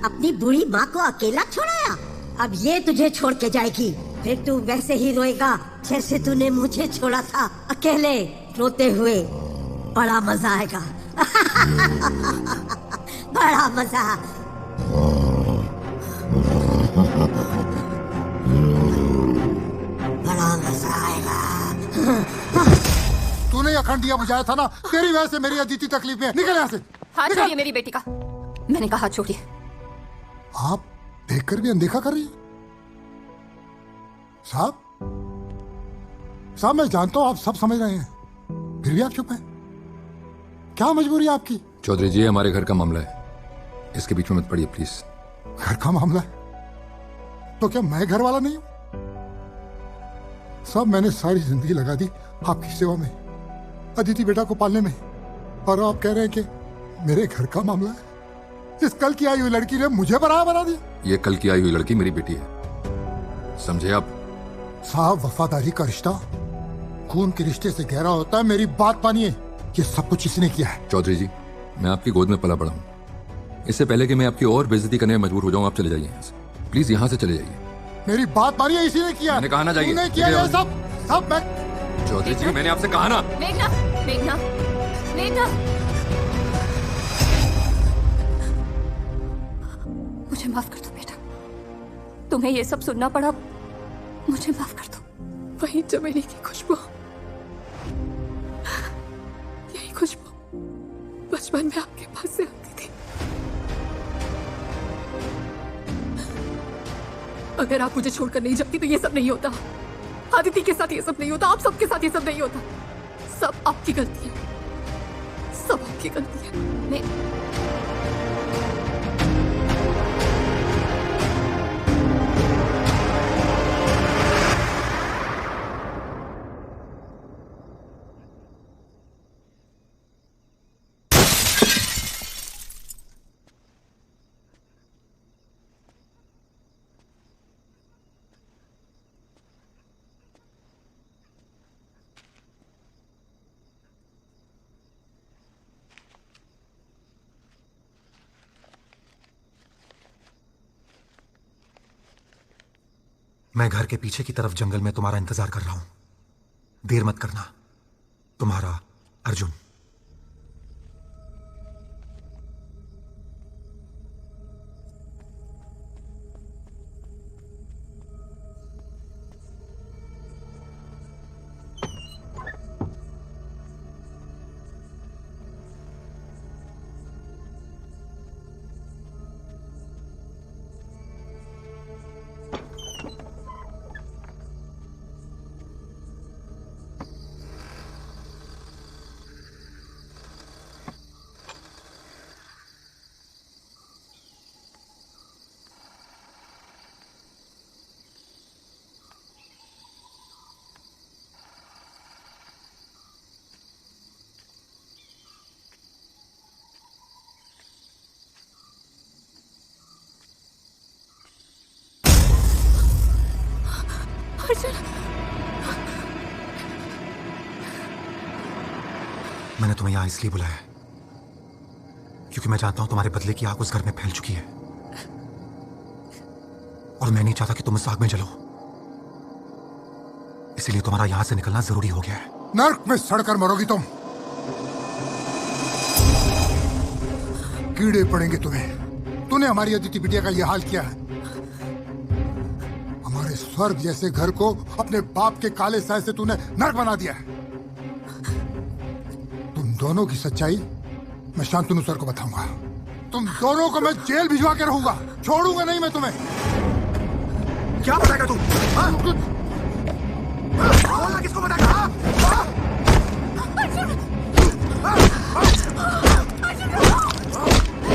अपनी बूढ़ी माँ को अकेला छोड़ाया। अब ये तुझे छोड़ के जाएगी, फिर तू वैसे ही रोएगा जैसे तूने मुझे छोड़ा था, अकेले रोते हुए। बड़ा मजा आएगा बड़ा मजा। बड़ा मजा आएगा। तूने अखंड दिया बुझाया था ना, तेरी वजह से मेरी अदिति तकलीफ में। निकल यहाँ से। हाथ छोड़िए मेरी बेटी का। मैंने कहा हाथ छोड़िए। आप देखकर भी अनदेखा कर रही हैं? साहब साहब मैं जानता हूँ आप सब समझ रहे हैं, फिर भी आप चुप हैं। क्या मजबूरी है आपकी? चौधरी जी हमारे घर का मामला है, इसके बीच में मत पड़िए प्लीज। घर का मामला है तो क्या मैं घर वाला नहीं हूं? साहब मैंने सारी जिंदगी लगा दी आपकी सेवा में, अदिति बेटा को पालने में, और आप कह रहे हैं कि मेरे घर का मामला है? इस कल की आई हुई लड़की ने मुझे पराया बना दिया। ये कल की आई हुई लड़की मेरी बेटी है, समझे आप? साहब वफादारी का रिश्ता खून के रिश्ते से गहरा होता है, मेरी बात मानिए। ये सब कुछ इसने किया है। चौधरी जी मैं आपकी गोद में पला बड़ा हूँ, इससे पहले कि मैं आपकी और बेइज्जती करने में मजबूर हो जाऊँ आप चले जाइए यहाँ से, प्लीज यहाँ से चले जाइए। मेरी बात मानिए, इसी ने किया। मैंने कहा ना जाइए। तूने किया ये सब मैं। चौधरी जी मैंने आपसे कहा ना। मेघना मेघना मेघना, मुझे माफ कर दो बेटा, तुम्हें ये सब सुनना पड़ा, मुझे माफ कर दो। वही चमेली की खुशबू, यही खुशबू बचपन में आपके पास से आती थी। अगर आप मुझे छोड़कर नहीं जाती तो ये सब नहीं होता। आदिति के साथ ये सब नहीं होता, आप सबके साथ ये सब नहीं होता। सब आपकी गलती है, सब आपकी गलती है। मैं मैं घर के पीछे की तरफ जंगल में तुम्हारा इंतजार कर रहा हूं। देर मत करना। तुम्हारा अर्जुन। मैंने तुम्हें यहां इसलिए बुलाया है क्योंकि मैं जानता हूं तुम्हारे बदले की आग उस घर में फैल चुकी है और मैं नहीं चाहता कि तुम उस आग में जलो। इसलिए तुम्हारा यहां से निकलना जरूरी हो गया है। नर्क में सड़कर मरोगी तुम। कीड़े पड़ेंगे तुम्हें। तूने हमारी अदिति बिटिया का यह हाल किया है। हमारे स्वर्ग जैसे घर को अपने बाप के काले साए से तूने नर्क बना दिया है। तुम दोनों की सच्चाई मैं शांतनु सर को बताऊंगा। तुम दोनों को मैं जेल भिजवा के रहूंगा। छोड़ूंगा नहीं मैं तुम्हें। क्या बताएगा तू? बोलना किसको बताएगा?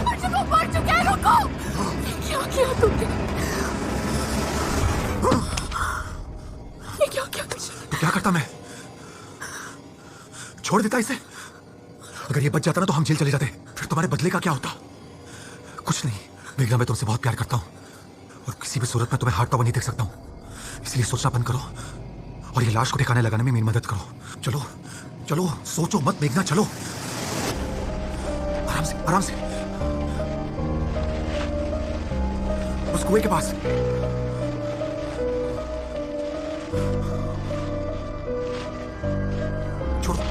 अर्जुन वो मर चुका है, रुको। क्या किया तुमने? ये क्या किया? तो क्या करता मैं? छोड़ देता इसे? अगर ये बच जाता ना तो हम जेल चले जाते। फिर तुम्हारे बदले का क्या होता? कुछ नहीं मेघना, मैं तुमसे बहुत प्यार करता हूँ और किसी भी सूरत में तुम्हें हारता हुआ नहीं देख सकता हूँ। इसलिए सोचना बंद करो और ये लाश को ठिकाने लगाने में मेरी मदद करो। चलो चलो, सोचो मत मेघना, चलो आराम से आराम से। उस कुएं के पास। छोड़ो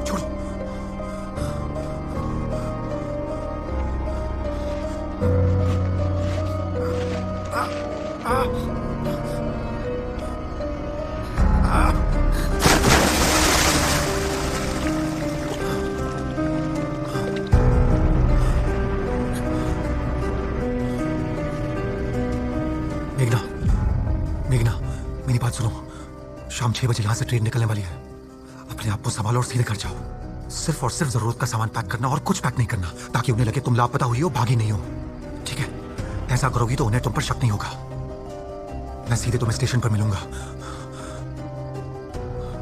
छोड़ो। मेघना मेघना, मेरी बात सुनो। शाम 6 बजे यहां से ट्रेन निकलने वाली है। अपने आप को संभालो और सीधे घर जाओ। सिर्फ और सिर्फ जरूरत का सामान पैक करना और कुछ पैक नहीं करना, ताकि उन्हें लगे तुम लापता हुई हो, भागी नहीं हो। ठीक है? ऐसा करोगी तो उन्हें तुम पर शक नहीं होगा। मैं सीधे तुम्हें स्टेशन पर मिलूंगा।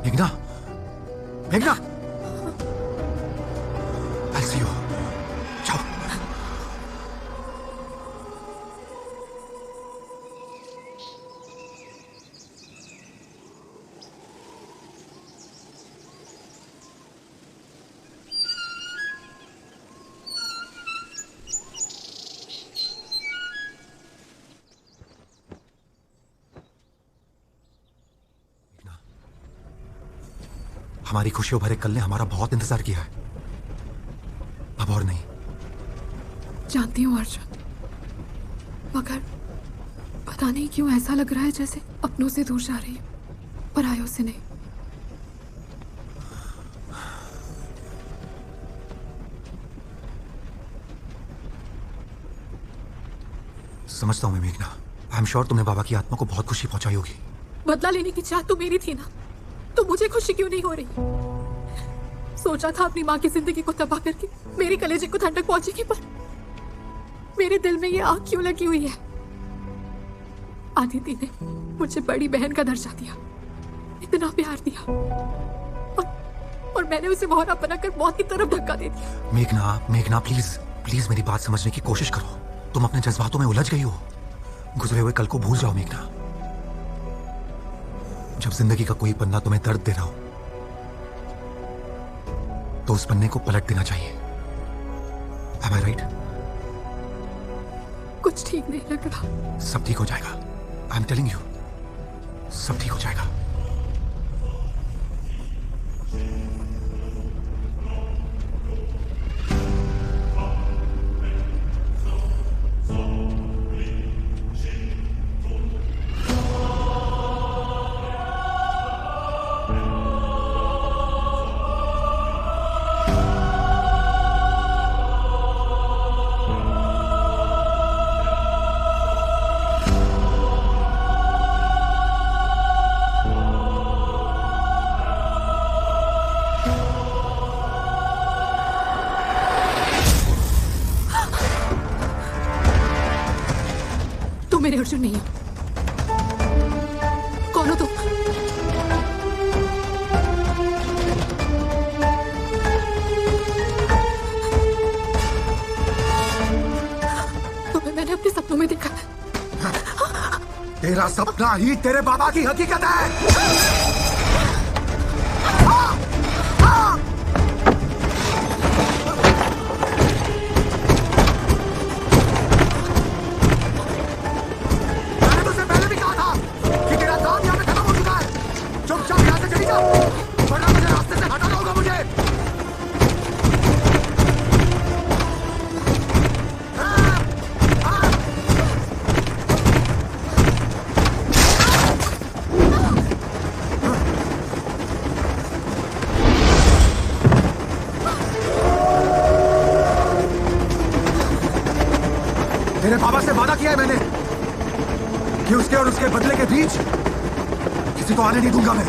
मेघना मेघना, I'll see you. जाओ। हमारी खुशियों भरे कल ने हमारा बहुत इंतजार किया है, अब और नहीं। जानती हूँ अर्जुन, मगर पता नहीं क्यों ऐसा लग रहा है जैसे अपनों से दूर जा रही हूँ, परायों से नहीं। समझता हूं मैं मेघना। आई एम श्योर तुमने बाबा की आत्मा को बहुत खुशी पहुंचाई होगी, बदला लेने की चाह तो मेरी थी ना, तो मुझे खुशी क्यों नहीं हो रही? सोचा था अपनी माँ की जिंदगी को तबाह करके मेरी कलेजे को ठंडक पहुंचेगी, पर मेरे दिल में ये आग क्यों लगी हुई है? आदिति ने मुझे बड़ी बहन का दर्जा दिया, इतना प्यार दिया, और मैंने उसे मोहरा बनाकर मौत की तरफ धक्का दे दिया। मेघना प्लीज मेरी बात समझने की कोशिश करो। तुम अपने जज्बातों में उलझ गई हो। गुजरे हुए कल को भूल जाओ मेघना। जब जिंदगी का कोई पन्ना तुम्हें दर्द दे रहा हो तो उस पन्ने को पलट देना चाहिए। Am I right? कुछ ठीक नहीं लग रहा। सब ठीक हो जाएगा। आई एम टेलिंग यू, सब ठीक हो जाएगा। मेरे अर्जुन नहीं हो। कौन हो तुम? तुम्हें मैंने अपने सपनों में देखा। तेरा सपना ही तेरे बाबा की हकीकत है। तेरे बाबा से वादा किया है मैंने कि उसके और उसके बदले के बीच किसी को आने नहीं दूंगा मैं।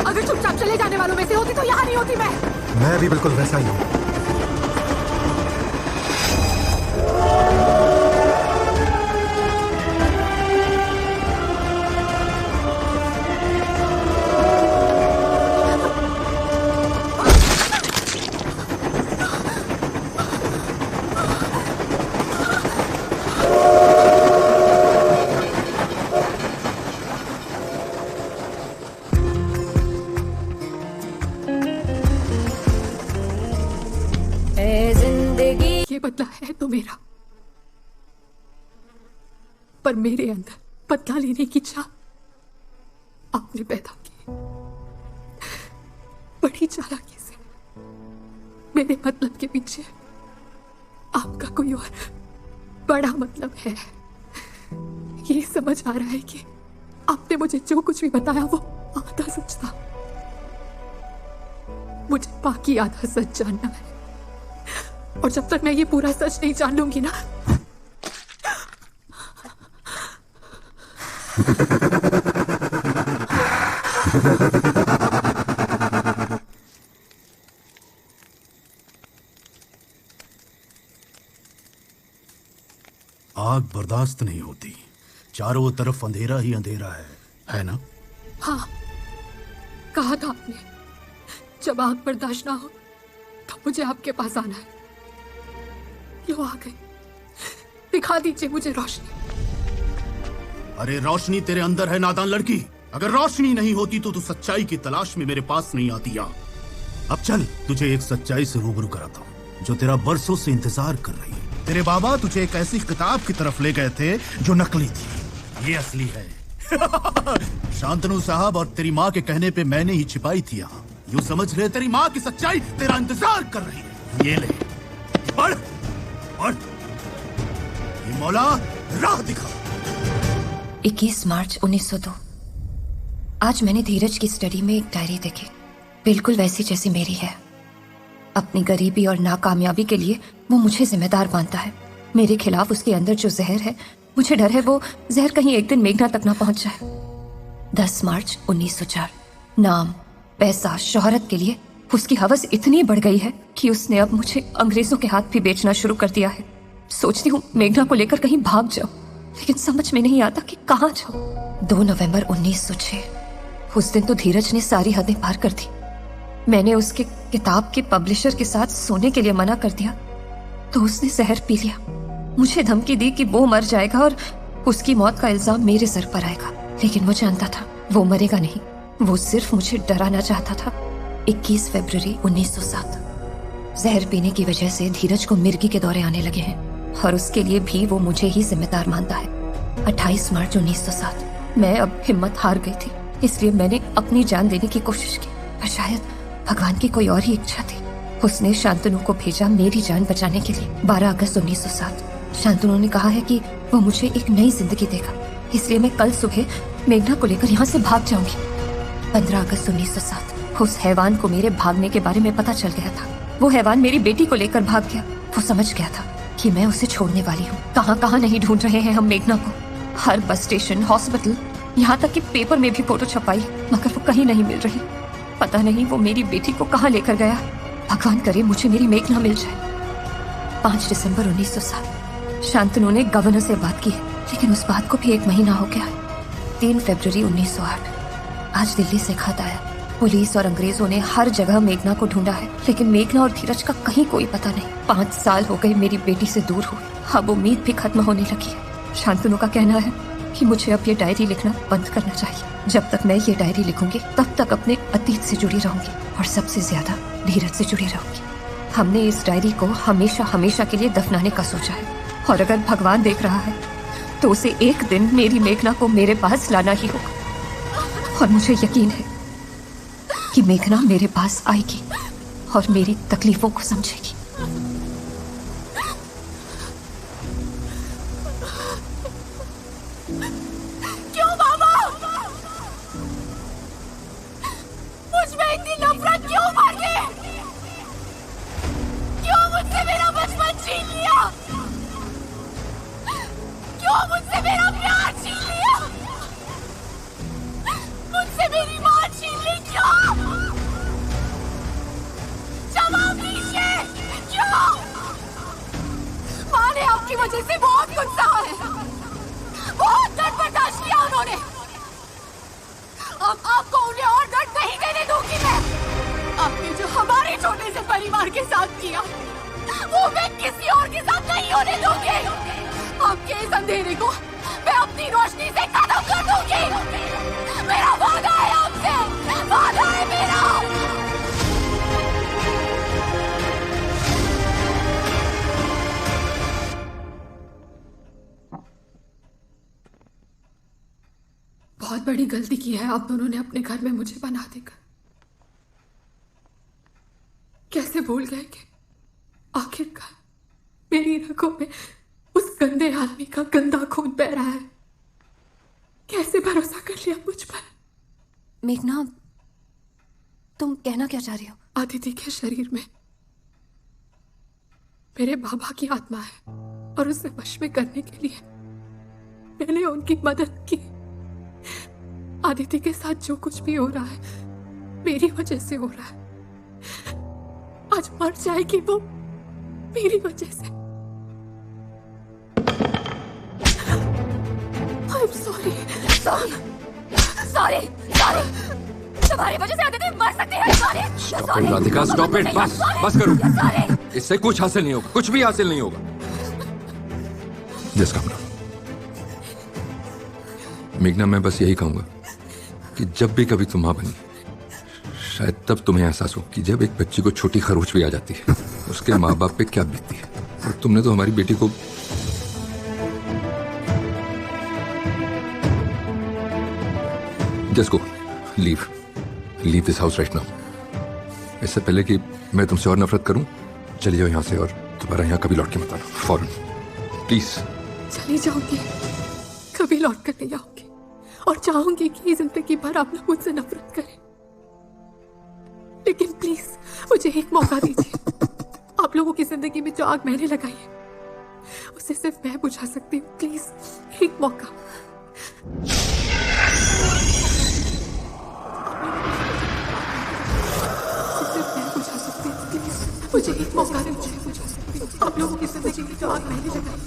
अगर चुपचाप चले जाने वालों में से होती तो यहाँ नहीं होती मैं भी बिल्कुल वैसा ही हूँ। बदला है तो मेरा, पर मेरे अंदर बदला लेने की चाह आपने पैदा की। बड़ी चालाकी से मेरे मतलब के पीछे आपका कोई और बड़ा मतलब है। ये समझ आ रहा है कि आपने मुझे जो कुछ भी बताया वो आधा सच था। मुझे बाकी आधा सच जानना है, और जब तक मैं ये पूरा सच नहीं जान लूंगी ना, आग बर्दाश्त नहीं होती। चारों तरफ अंधेरा ही अंधेरा है ना? हाँ, कहा था आपने जब आग बर्दाश्त ना हो तो मुझे आपके पास आना है। लो आ गई, दिखा दीजिए मुझे रोशनी। अरे रोशनी तेरे अंदर है नादान लड़की। अगर रोशनी नहीं होती तो तू सच्चाई की तलाश में मेरे पास नहीं आती। अब चल, तुझे एक सच्चाई से रूबरू कराता हूँ जो तेरा बरसों से इंतजार कर रही है। तेरे बाबा तुझे एक ऐसी किताब की तरफ ले गए थे जो नकली थी, ये असली है। शांतनु साहब और तेरी माँ के कहने पे मैंने ही छिपाई थी यहाँ। यूं समझ ले तेरी माँ की सच्चाई तेरा इंतजार कर रही है। ये ले, पढ़ पढ़, ये मौला राह दिखा। 21 मार्च 1902। आज मैंने धीरज की स्टडी में एक डायरी देखी, बिल्कुल वैसी जैसी मेरी है। अपनी गरीबी और नाकामयाबी के लिए वो मुझे जिम्मेदार मानता है। मेरे खिलाफ उसके अंदर जो जहर है, मुझे डर है वो जहर कहीं एक दिन मेघना तक ना पहुंच जाए। 10 मार्च 1904। नाम, पैसा, शोहरत के लिए उसकी हवस इतनी बढ़ गई है कि उसने अब मुझे अंग्रेजों के हाथ भी बेचना शुरू कर दिया है। सोचती हूँ मेघना को लेकर कहीं भाग जाऊं, लेकिन समझ में नहीं आता कि कहाँ जाऊं। 2 नवंबर 1906। उस दिन तो धीरज ने सारी हदें पार कर दी। मैंने उसके किताब के पब्लिशर के साथ सोने के लिए मना कर दिया तो उसने जहर पी लिया। मुझे धमकी दी कि वो मर जाएगा और उसकी मौत का इल्जाम मेरे सर पर आएगा, लेकिन वो जानता था वो मरेगा नहीं, वो सिर्फ मुझे डराना चाहता था। 21 फरवरी 1907। जहर पीने की वजह से धीरज को मिर्गी के दौरे आने लगे हैं और उसके लिए भी वो मुझे ही जिम्मेदार मानता है। 28 मार्च 1907। मैं अब हिम्मत हार गई थी, इसलिए मैंने अपनी जान देने की कोशिश की, पर शायद भगवान की कोई और ही इच्छा थी। उसने शांतनु को भेजा मेरी जान बचाने के लिए। 12 अगस्त 1907। शांतनु ने कहा है कि वो मुझे एक नई जिंदगी देगा, इसलिए मैं कल सुबह मेघना को लेकर यहाँ से भाग जाऊंगी। 15 अगस्त 1907। उस हैवान को मेरे भागने के बारे में पता चल गया था। वो हैवान मेरी बेटी को लेकर भाग गया। वो समझ गया था कि मैं उसे छोड़ने वाली हूँ। कहाँ कहाँ नहीं ढूंढ रहे हैं हम मेघना को, हर बस स्टेशन, हॉस्पिटल, यहाँ तक कि पेपर में भी फोटो छपाई, मगर वो कहीं नहीं मिल रही। पता नहीं वो मेरी बेटी को कहाँ लेकर गया। भगवान करे मुझे मेरी मेघना मिल जाए। 5 दिसंबर 1907। शांतनु ने गवर्नर से बात की है, लेकिन उस बात को भी 1 महीना हो गया है। 3 फरवरी 1908। आज दिल्ली से खत आया। पुलिस और अंग्रेजों ने हर जगह मेघना को ढूंढा है, लेकिन मेघना और धीरज का कहीं कोई पता नहीं। 5 साल हो गए मेरी बेटी से दूर हुए, अब उम्मीद भी खत्म होने लगी है। शांतनु का कहना है कि मुझे अब ये डायरी लिखना बंद करना चाहिए। जब तक मैं ये डायरी लिखूंगी तब तक अपने अतीत से जुड़ी रहूंगी और सबसे ज्यादा धीरज से जुड़ी रहूंगी। हमने इस डायरी को हमेशा हमेशा के लिए दफनाने का सोचा है, और अगर भगवान देख रहा है तो उसे एक दिन मेरी मेघना को मेरे पास लाना ही होगा। और मुझे यकीन है कि मेघना मेरे पास आएगी और मेरी तकलीफों को समझेगी। क्यों बाबा? मुझ में इतनी नफरत क्यों भर गई? क्यों मुझसे मेरा बचपन छीन लिया? क्यों मुझसे मेरा प्यार छीन लिया? मुझसे मेरी माँ छीन ली क्यों? जवाब दीजिए, क्यों? माँ ने आपकी वजह से बहुत कुछ सहा है, बहुत दर्द बर्दाश्त किया उन्होंने। अब आपको उन्हें और दर्द नहीं देने दूंगी मैं। आपने जो हमारे छोटे से परिवार के साथ किया, वो मैं किसी और के साथ नहीं होने दूंगी। आपके इस अंधेरे को मैं अपनी रोशनी से खत्म कर दूंगी। मेरा वादा है आपसे, वादा है मेरा। बहुत बड़ी गलती की है आप दोनों ने अपने घर में मुझे बना देकर। कैसे भूल गए कि आखिरकार मेरी रगों में उस गंदे आदमी का गंदा खून बह रहा है। कैसे भरोसा कर लिया मुझ पर। मेघना, तुम कहना क्या चाह रही हो? आदिति के शरीर में मेरे बाबा की आत्मा है और उसे वश में करने के लिए मैंने उनकी मदद की। आदिति के साथ जो कुछ भी हो रहा है मेरी वजह से हो रहा है। आज मर जाएगी वो मेरी वजह से। I'm sorry. सॉरी तुम्हारी वजह से आदिति मर सकती है। Sorry Radhika, stop it. बस करो। इससे कुछ हासिल नहीं होगा, कुछ भी हासिल नहीं होगा। जिसका मेघना, मैं बस यही कहूंगा कि जब भी कभी तुम मां बनी, शायद तब तुम्हें एहसास हो कि जब एक बच्ची को छोटी खरोच भी आ जाती है उसके माँ बाप पे क्या बीतती है। और तुमने तो हमारी बेटी को just go, leave this house right now. इससे पहले कि मैं तुमसे और नफरत करूं, चली जाओ यहां से और दोबारा यहां कभी लौट के मत आना, फौरन प्लीज। चली जाऊंगी, कभी लौट कर नहीं आऊंगी और चाहूंगी कि जिंदगी भर आप लोग मुझसे नफरत करें, लेकिन प्लीज मुझे एक मौका दीजिए। आप लोगों की जिंदगी में जो आग मैंने लगाई है उसे सिर्फ मैं बुझा सकती हूँ। प्लीज एक मौका। मुझे एक मौका दीजिए, बुझा सकती हूँ आप लोगों की जिंदगी में जो आग मैंने जगाई,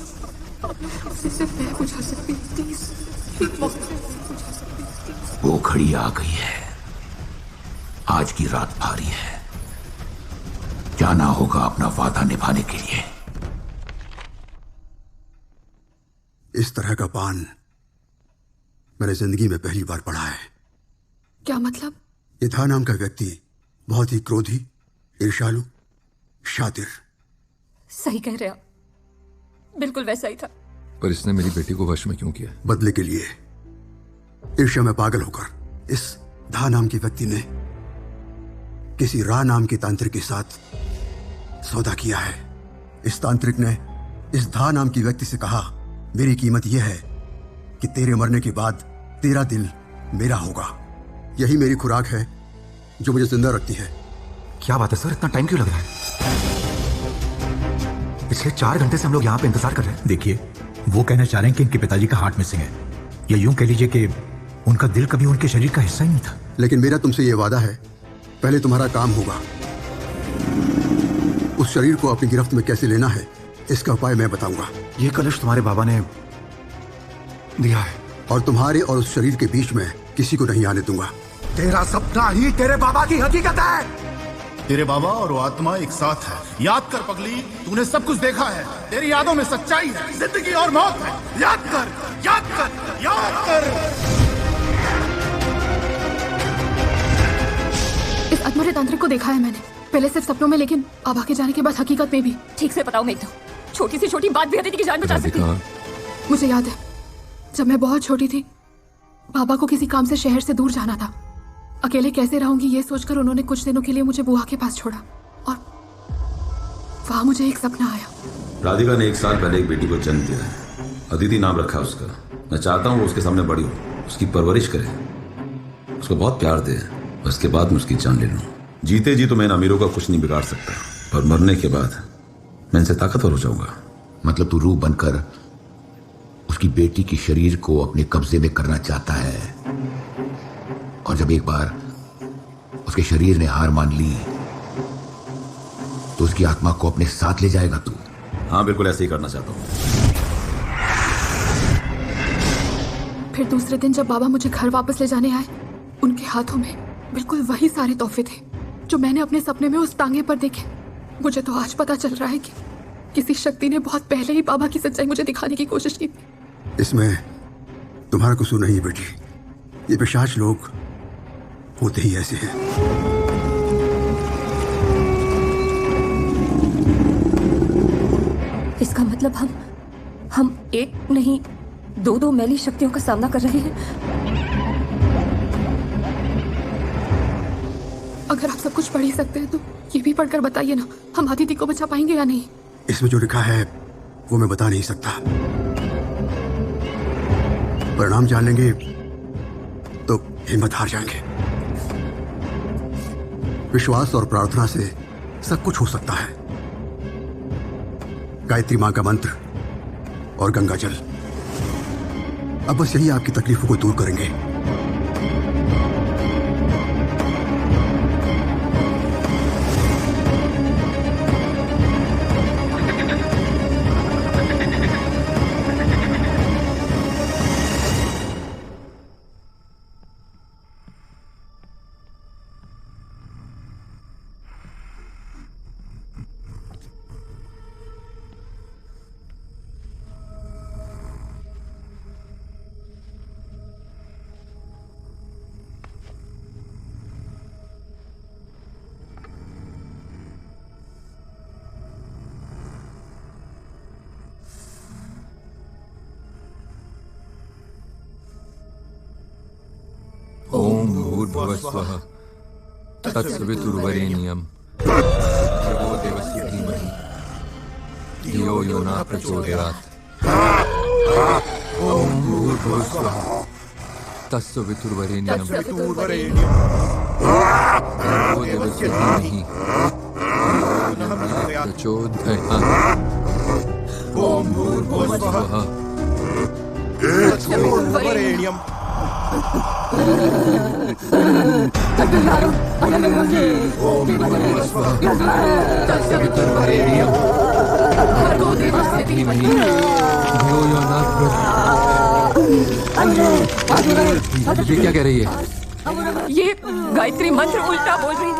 आप लोगों से सिर्फ मैं बुझा सकती हूँ। प्लीज एक मौका बुझा सकती हूँ। वो घड़ी आ गई है, आज की रात भारी है, जाना होगा अपना वादा निभाने के लिए। इस तरह का पान मैंने जिंदगी में पहली बार पढ़ा है। क्या मतलब? ये था नाम का व्यक्ति बहुत ही क्रोधी, ईर्ष्यालु, शातिर। सही कह रहे आप, बिल्कुल वैसा ही था। पर इसने मेरी बेटी को वश में क्यों किया? बदले के लिए। ईर्ष्या में पागल होकर इस धा नाम के व्यक्ति ने किसी रा नाम के तांत्रिक के साथ सौदा किया है। इस तांत्रिक ने इस धा नाम के व्यक्ति से कहा, मेरी कीमत यह है कि तेरे मरने के बाद तेरा दिल मेरा होगा। यही मेरी खुराक है जो मुझे जिंदा रखती है। क्या बात है सर, इतना टाइम क्यों लग रहा है? पिछले 4 घंटे से हम लोग यहाँ पे इंतजार कर रहे हैं। देखिए, वो कहना चाह रहे हैं कि इनके पिताजी का हार्ट मिसिंग है, या यूं कह लीजिए कि उनका दिल कभी उनके शरीर का हिस्सा ही नहीं था। लेकिन मेरा तुमसे यह वादा है, पहले तुम्हारा काम होगा। उस शरीर को अपनी गिरफ्त में कैसे लेना है, इसका उपाय मैं बताऊंगा। ये कलश तुम्हारे बाबा ने दिया है, और तुम्हारे और उस शरीर के बीच में किसी को नहीं आने दूंगा। तेरा सपना ही तेरे बाबा की हकीकत है। तेरे बाबा और वो आत्मा एक साथ है। याद कर पगली, तूने सब कुछ देखा है, तेरी यादों में सच्चाई है, जिंदगी और मौत है। याद कर, याद कर, याद कर। इस अधमरे तांत्रिक को देखा है मैंने, पहले सिर्फ सपनों में, लेकिन बाबा के जाने के बाद हकीकत में भी। ठीक से बताओ मेघना, छोटी सी छोटी बात भी अदिति की जान बचा सकती है। मुझे याद है, जब मैं बहुत छोटी थी, बाबा को किसी काम से शहर से दूर जाना था। अकेले कैसे रहूंगी ये सोचकर उन्होंने कुछ दिनों के लिए मुझे बुआ के पास छोड़ा, और वहां मुझे एक सपना आया। राधिका ने 1 साल पहले एक बेटी को जन्म दिया है, अदिति नाम रखा उसका। मैं चाहता हूँ वो उसके सामने बड़ी हो, उसकी परवरिश करे, उसको बहुत प्यार दे, उसके बाद मैं उसकी जान ले लूँ। जीते जी तो मैं इन अमीरों का कुछ नहीं बिगाड़ सकता, पर मरने के बाद मैं इनसे ताकतवर हो जाऊंगा। मतलब तू रूह बनकर उसकी बेटी के शरीर को अपने कब्जे में करना चाहता है, और जब एक बार उसके शरीर ने हार मान ली तो उसकी आत्मा को अपने साथ ले जाएगा तू? हाँ, बिल्कुल ऐसे ही करना चाहता हूँ। फिर दूसरे दिन जब बाबा मुझे घर वापस ले जाने आए, उनके हाथों में बिल्कुल वही सारे तोहफे थे जो मैंने अपने सपने में उस तांगे पर देखे। मुझे तो आज पता चल रहा है कि किसी शक्ति ने बहुत पहले ही बाबा की सच्चाई मुझे दिखाने की कोशिश की थी। इसमें तुम्हारा कसूर नहीं बेटी, ये पिशाच लोग होते ही ऐसे हैं। इसका मतलब हम एक नहीं 2 मैली शक्तियों का सामना कर रहे हैं। अगर आप सब कुछ पढ़ ही सकते हैं तो ये भी पढ़कर बताइए ना, हम अदिति को बचा पाएंगे या नहीं? इसमें जो लिखा है वो मैं बता नहीं सकता। परिणाम जान लेंगे तो हिम्मत हार जाएंगे। विश्वास और प्रार्थना से सब कुछ हो सकता है। गायत्री मां का मंत्र और गंगा जल, अब बस यही आपकी तकलीफों को दूर करेंगे। ओम भूर्भुवस्वः तत्सवितुर्वरेण्यं भर्गो देवस्य धीमहि धियो यो न प्रचोदयात्। ओम भूर्भुवस्वः तत्सवितुर्वरेण्यं भर्गो देवस्य धीमहि धियो यो न प्रचोदयात्। ओम भूर्भुवस्वः तत्सवितुर्वरेण्यं ये क्या कह रही है? ये गायत्री मंत्र उल्टा बोल रही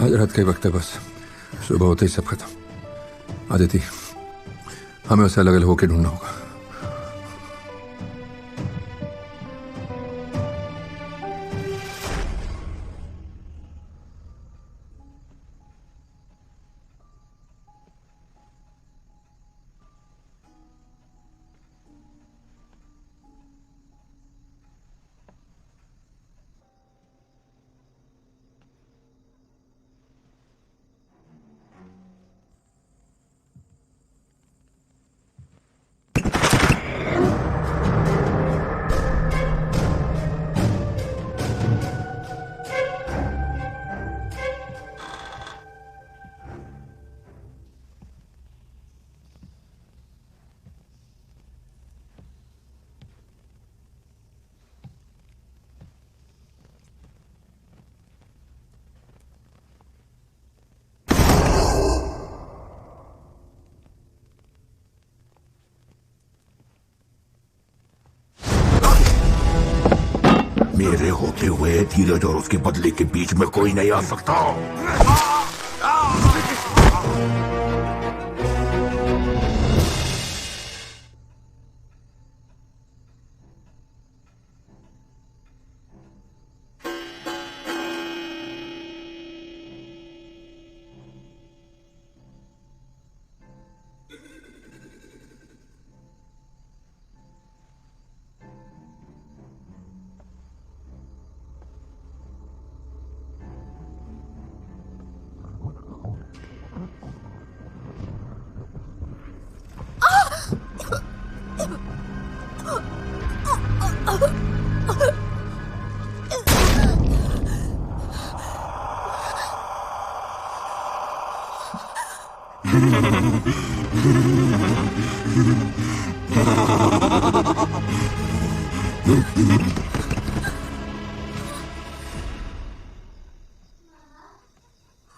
आज रात का ही वक्त है, बस सुबह होते ही सब खत्म। आदिति, हमें उसे अलग अलग होकर ढूंढना होगा। मेरे होते हुए धीरज और उसके बदले के बीच में कोई नहीं आ सकता।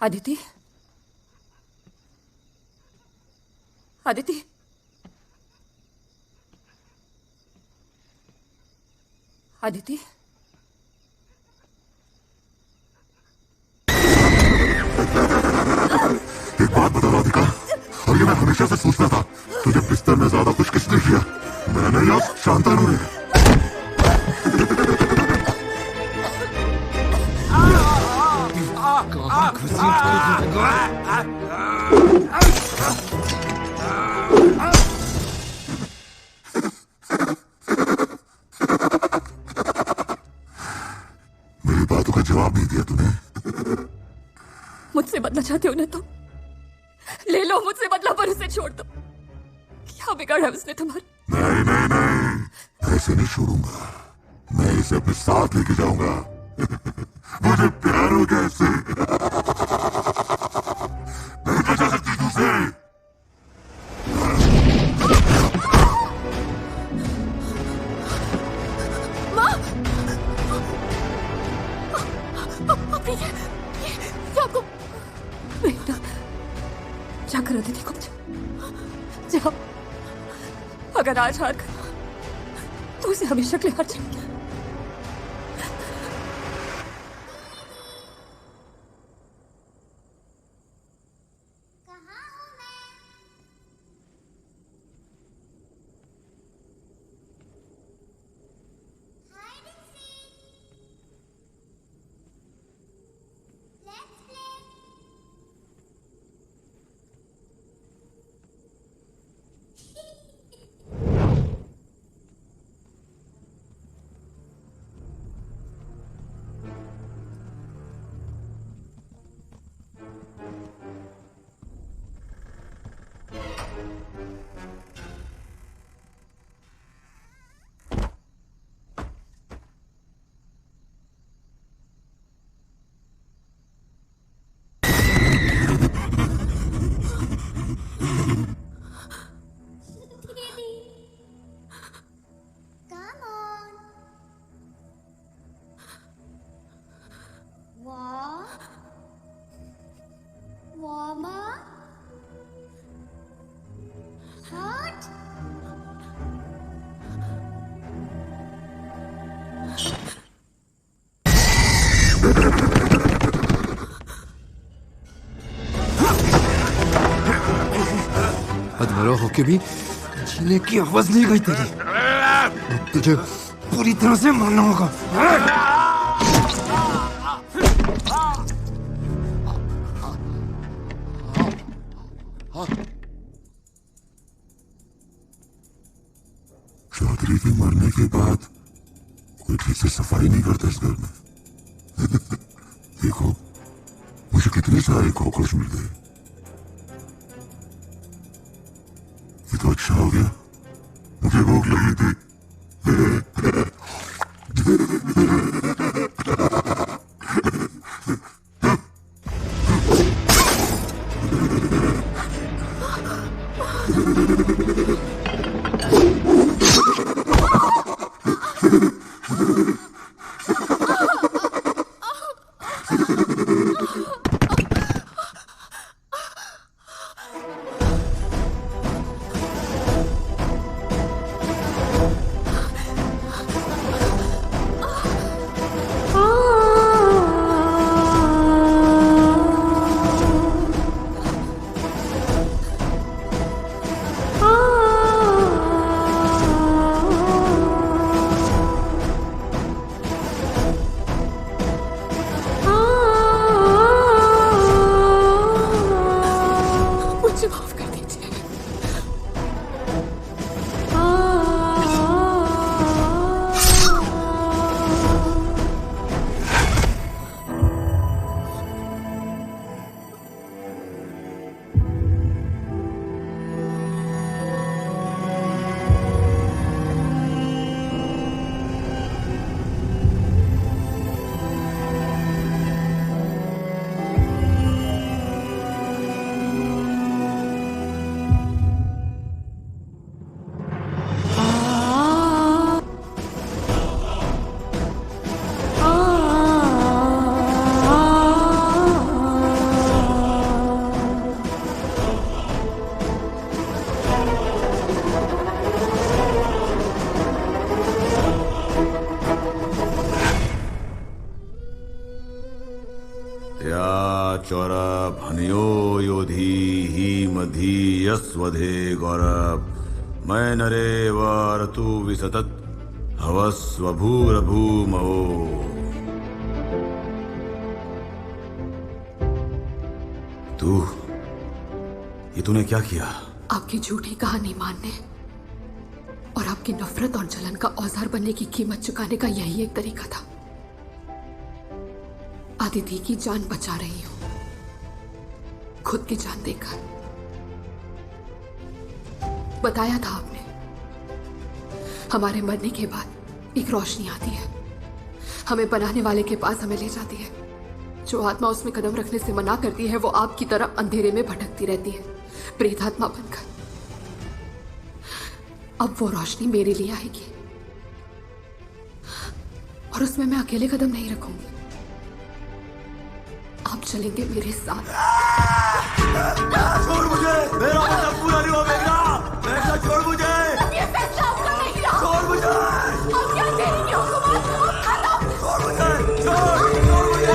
आदिति, आदिति, आदिति, एक बात बता राधिका, और ये मैं हमेशा से सोचता था, तुझे बिस्तर में ज्यादा खुश किसने किया, मैंने या शांतानु ने? मेरी बातों का जवाब नहीं दिया तूने। मुझसे बदला चाहते हो ना तो ले लो मुझसे बदला, पर उसे छोड़ दो। क्या बिगाड़ा उसने तुम्हारा? नहीं नहीं नहीं, ऐसे नहीं छोड़ूंगा, मैं इसे अपने साथ लेके जाऊंगा। मुझे प्यार हो गया इससे। नहीं बचा सकती तुझसे। माँ, आपको बेटा जाकर आदिति को जाओ। अगर आज हार गए तो उसे हमेशा के लिए हार जाएंगे। के भी जीने की आवाज नहीं गई तेरी। अब तुझे पूरी तरह से मारना होगा। चौधरी के मरने के बाद कोई ठीक से सफाई नहीं करता इस घर में। देखो मुझे कितने सारे कॉकरोच मिल गए। ये तो अच्छा हो गया, मुझे भूख लगी थी। स्वधे गौरव मैं नरे वारतु विसतत हवस्वभूरभूमो। तूने क्या किया? आपकी झूठी कहानी मानने और आपकी नफरत और जलन का औजार बनने की कीमत चुकाने का यही एक तरीका था। आदिति की जान बचा रही हूं, खुद की जान देकर। बताया था आपने, हमारे मरने के बाद एक रोशनी आती है, हमें बनाने वाले के पास हमें ले जाती है। जो आत्मा उसमें कदम रखने से मना करती है वो आपकी तरह अंधेरे में भटकती रहती है, प्रेत आत्मा बनकर। अब वो रोशनी मेरे लिए आएगी और उसमें मैं अकेले कदम नहीं रखूंगी, आप चलेंगे मेरे साथ। छोड़ मुझे, मेरा मतलब पूरा नहीं हो मेघना। मेघना छोड़ मुझे। ये फैसला आपका नहीं रहा। छोड़ मुझे। आप क्या करेंगे? छोड़ मुझे, छोड़ मुझे, छोड़ मुझे,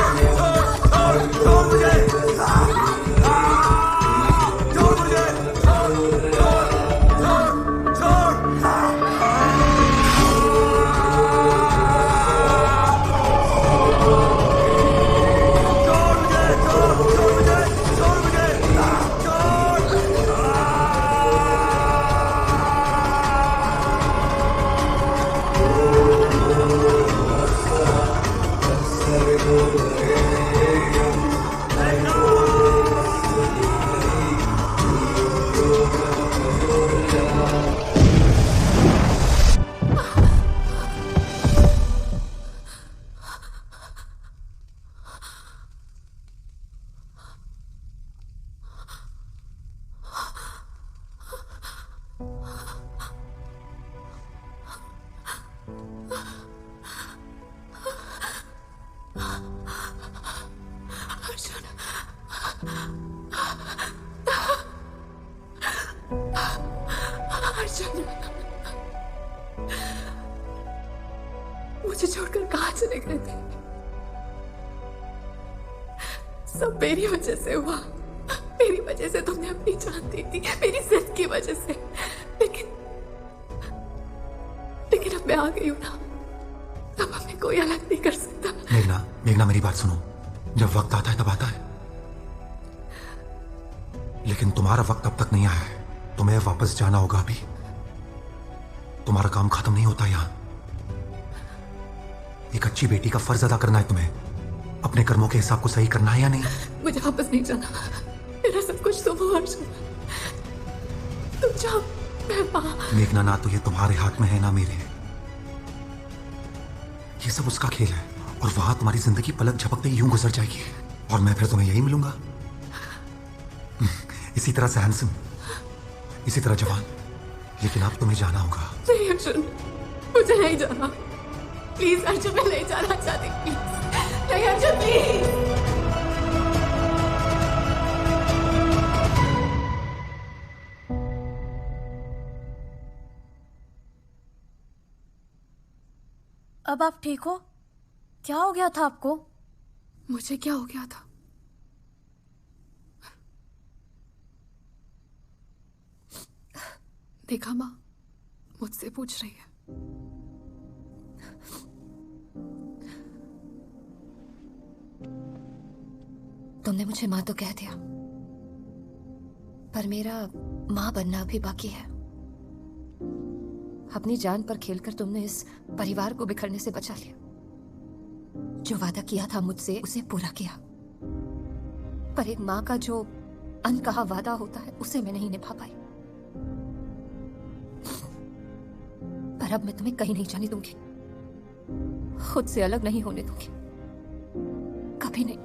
मुझे छोड़कर कहां चले गए थे? सब मेरी वजह से हुआ। मेरी वजह से तुमने अपनी जान दी थी, मेरी जिद की वजह से। लेकिन अब मैं आ गई हूं ना, अब हमें कोई अलग नहीं कर सकता। मेघना मेरी बात सुनो। जब वक्त आता है तब आता है, लेकिन तुम्हारा वक्त अब तक नहीं आया है। तुम्हें वापस जाना होगा। अभी तुम्हारा काम खत्म नहीं होता यहाँ। एक अच्छी बेटी का फर्ज अदा करना है तुम्हें। अपने कर्मों के हिसाब को सही करना है या नहीं? मुझे वापस नहीं जाना। मेरा सब कुछ तुम हो अर्जुन। तुम जाओ, मैं वहां। मेघना, ना तो ये तुम्हारे हाथ में है ना मेरे। ये सब उसका खेल है, और वहां तुम्हारी जिंदगी पलक झपकते ही यूं गुजर जाएगी, और मैं फिर तुम्हें यही मिलूंगा। इसी तरह से हैंडसम, इसी तरह जवान। लेकिन अब तुम्हें जाना होगा। नहीं अर्जुन, मुझे नहीं जाना। प्लीज अर्जुन, मैं नहीं जाना चाहती। प्लीज नहीं अर्जुन, प्लीज। अब आप ठीक हो? क्या हो गया था आपको? मुझे क्या हो गया था? देखा माँ, मुझसे पूछ रही है। तुमने मुझे माँ तो कह दिया, पर मेरा माँ बनना भी बाकी है। अपनी जान पर खेलकर तुमने इस परिवार को बिखरने से बचा लिया। जो वादा किया था मुझसे उसे पूरा किया, पर एक माँ का जो अनकहा वादा होता है उसे मैं नहीं निभा पाई। पर अब मैं तुम्हें कहीं नहीं जाने दूंगी, खुद से अलग नहीं होने दूंगी, कभी नहीं।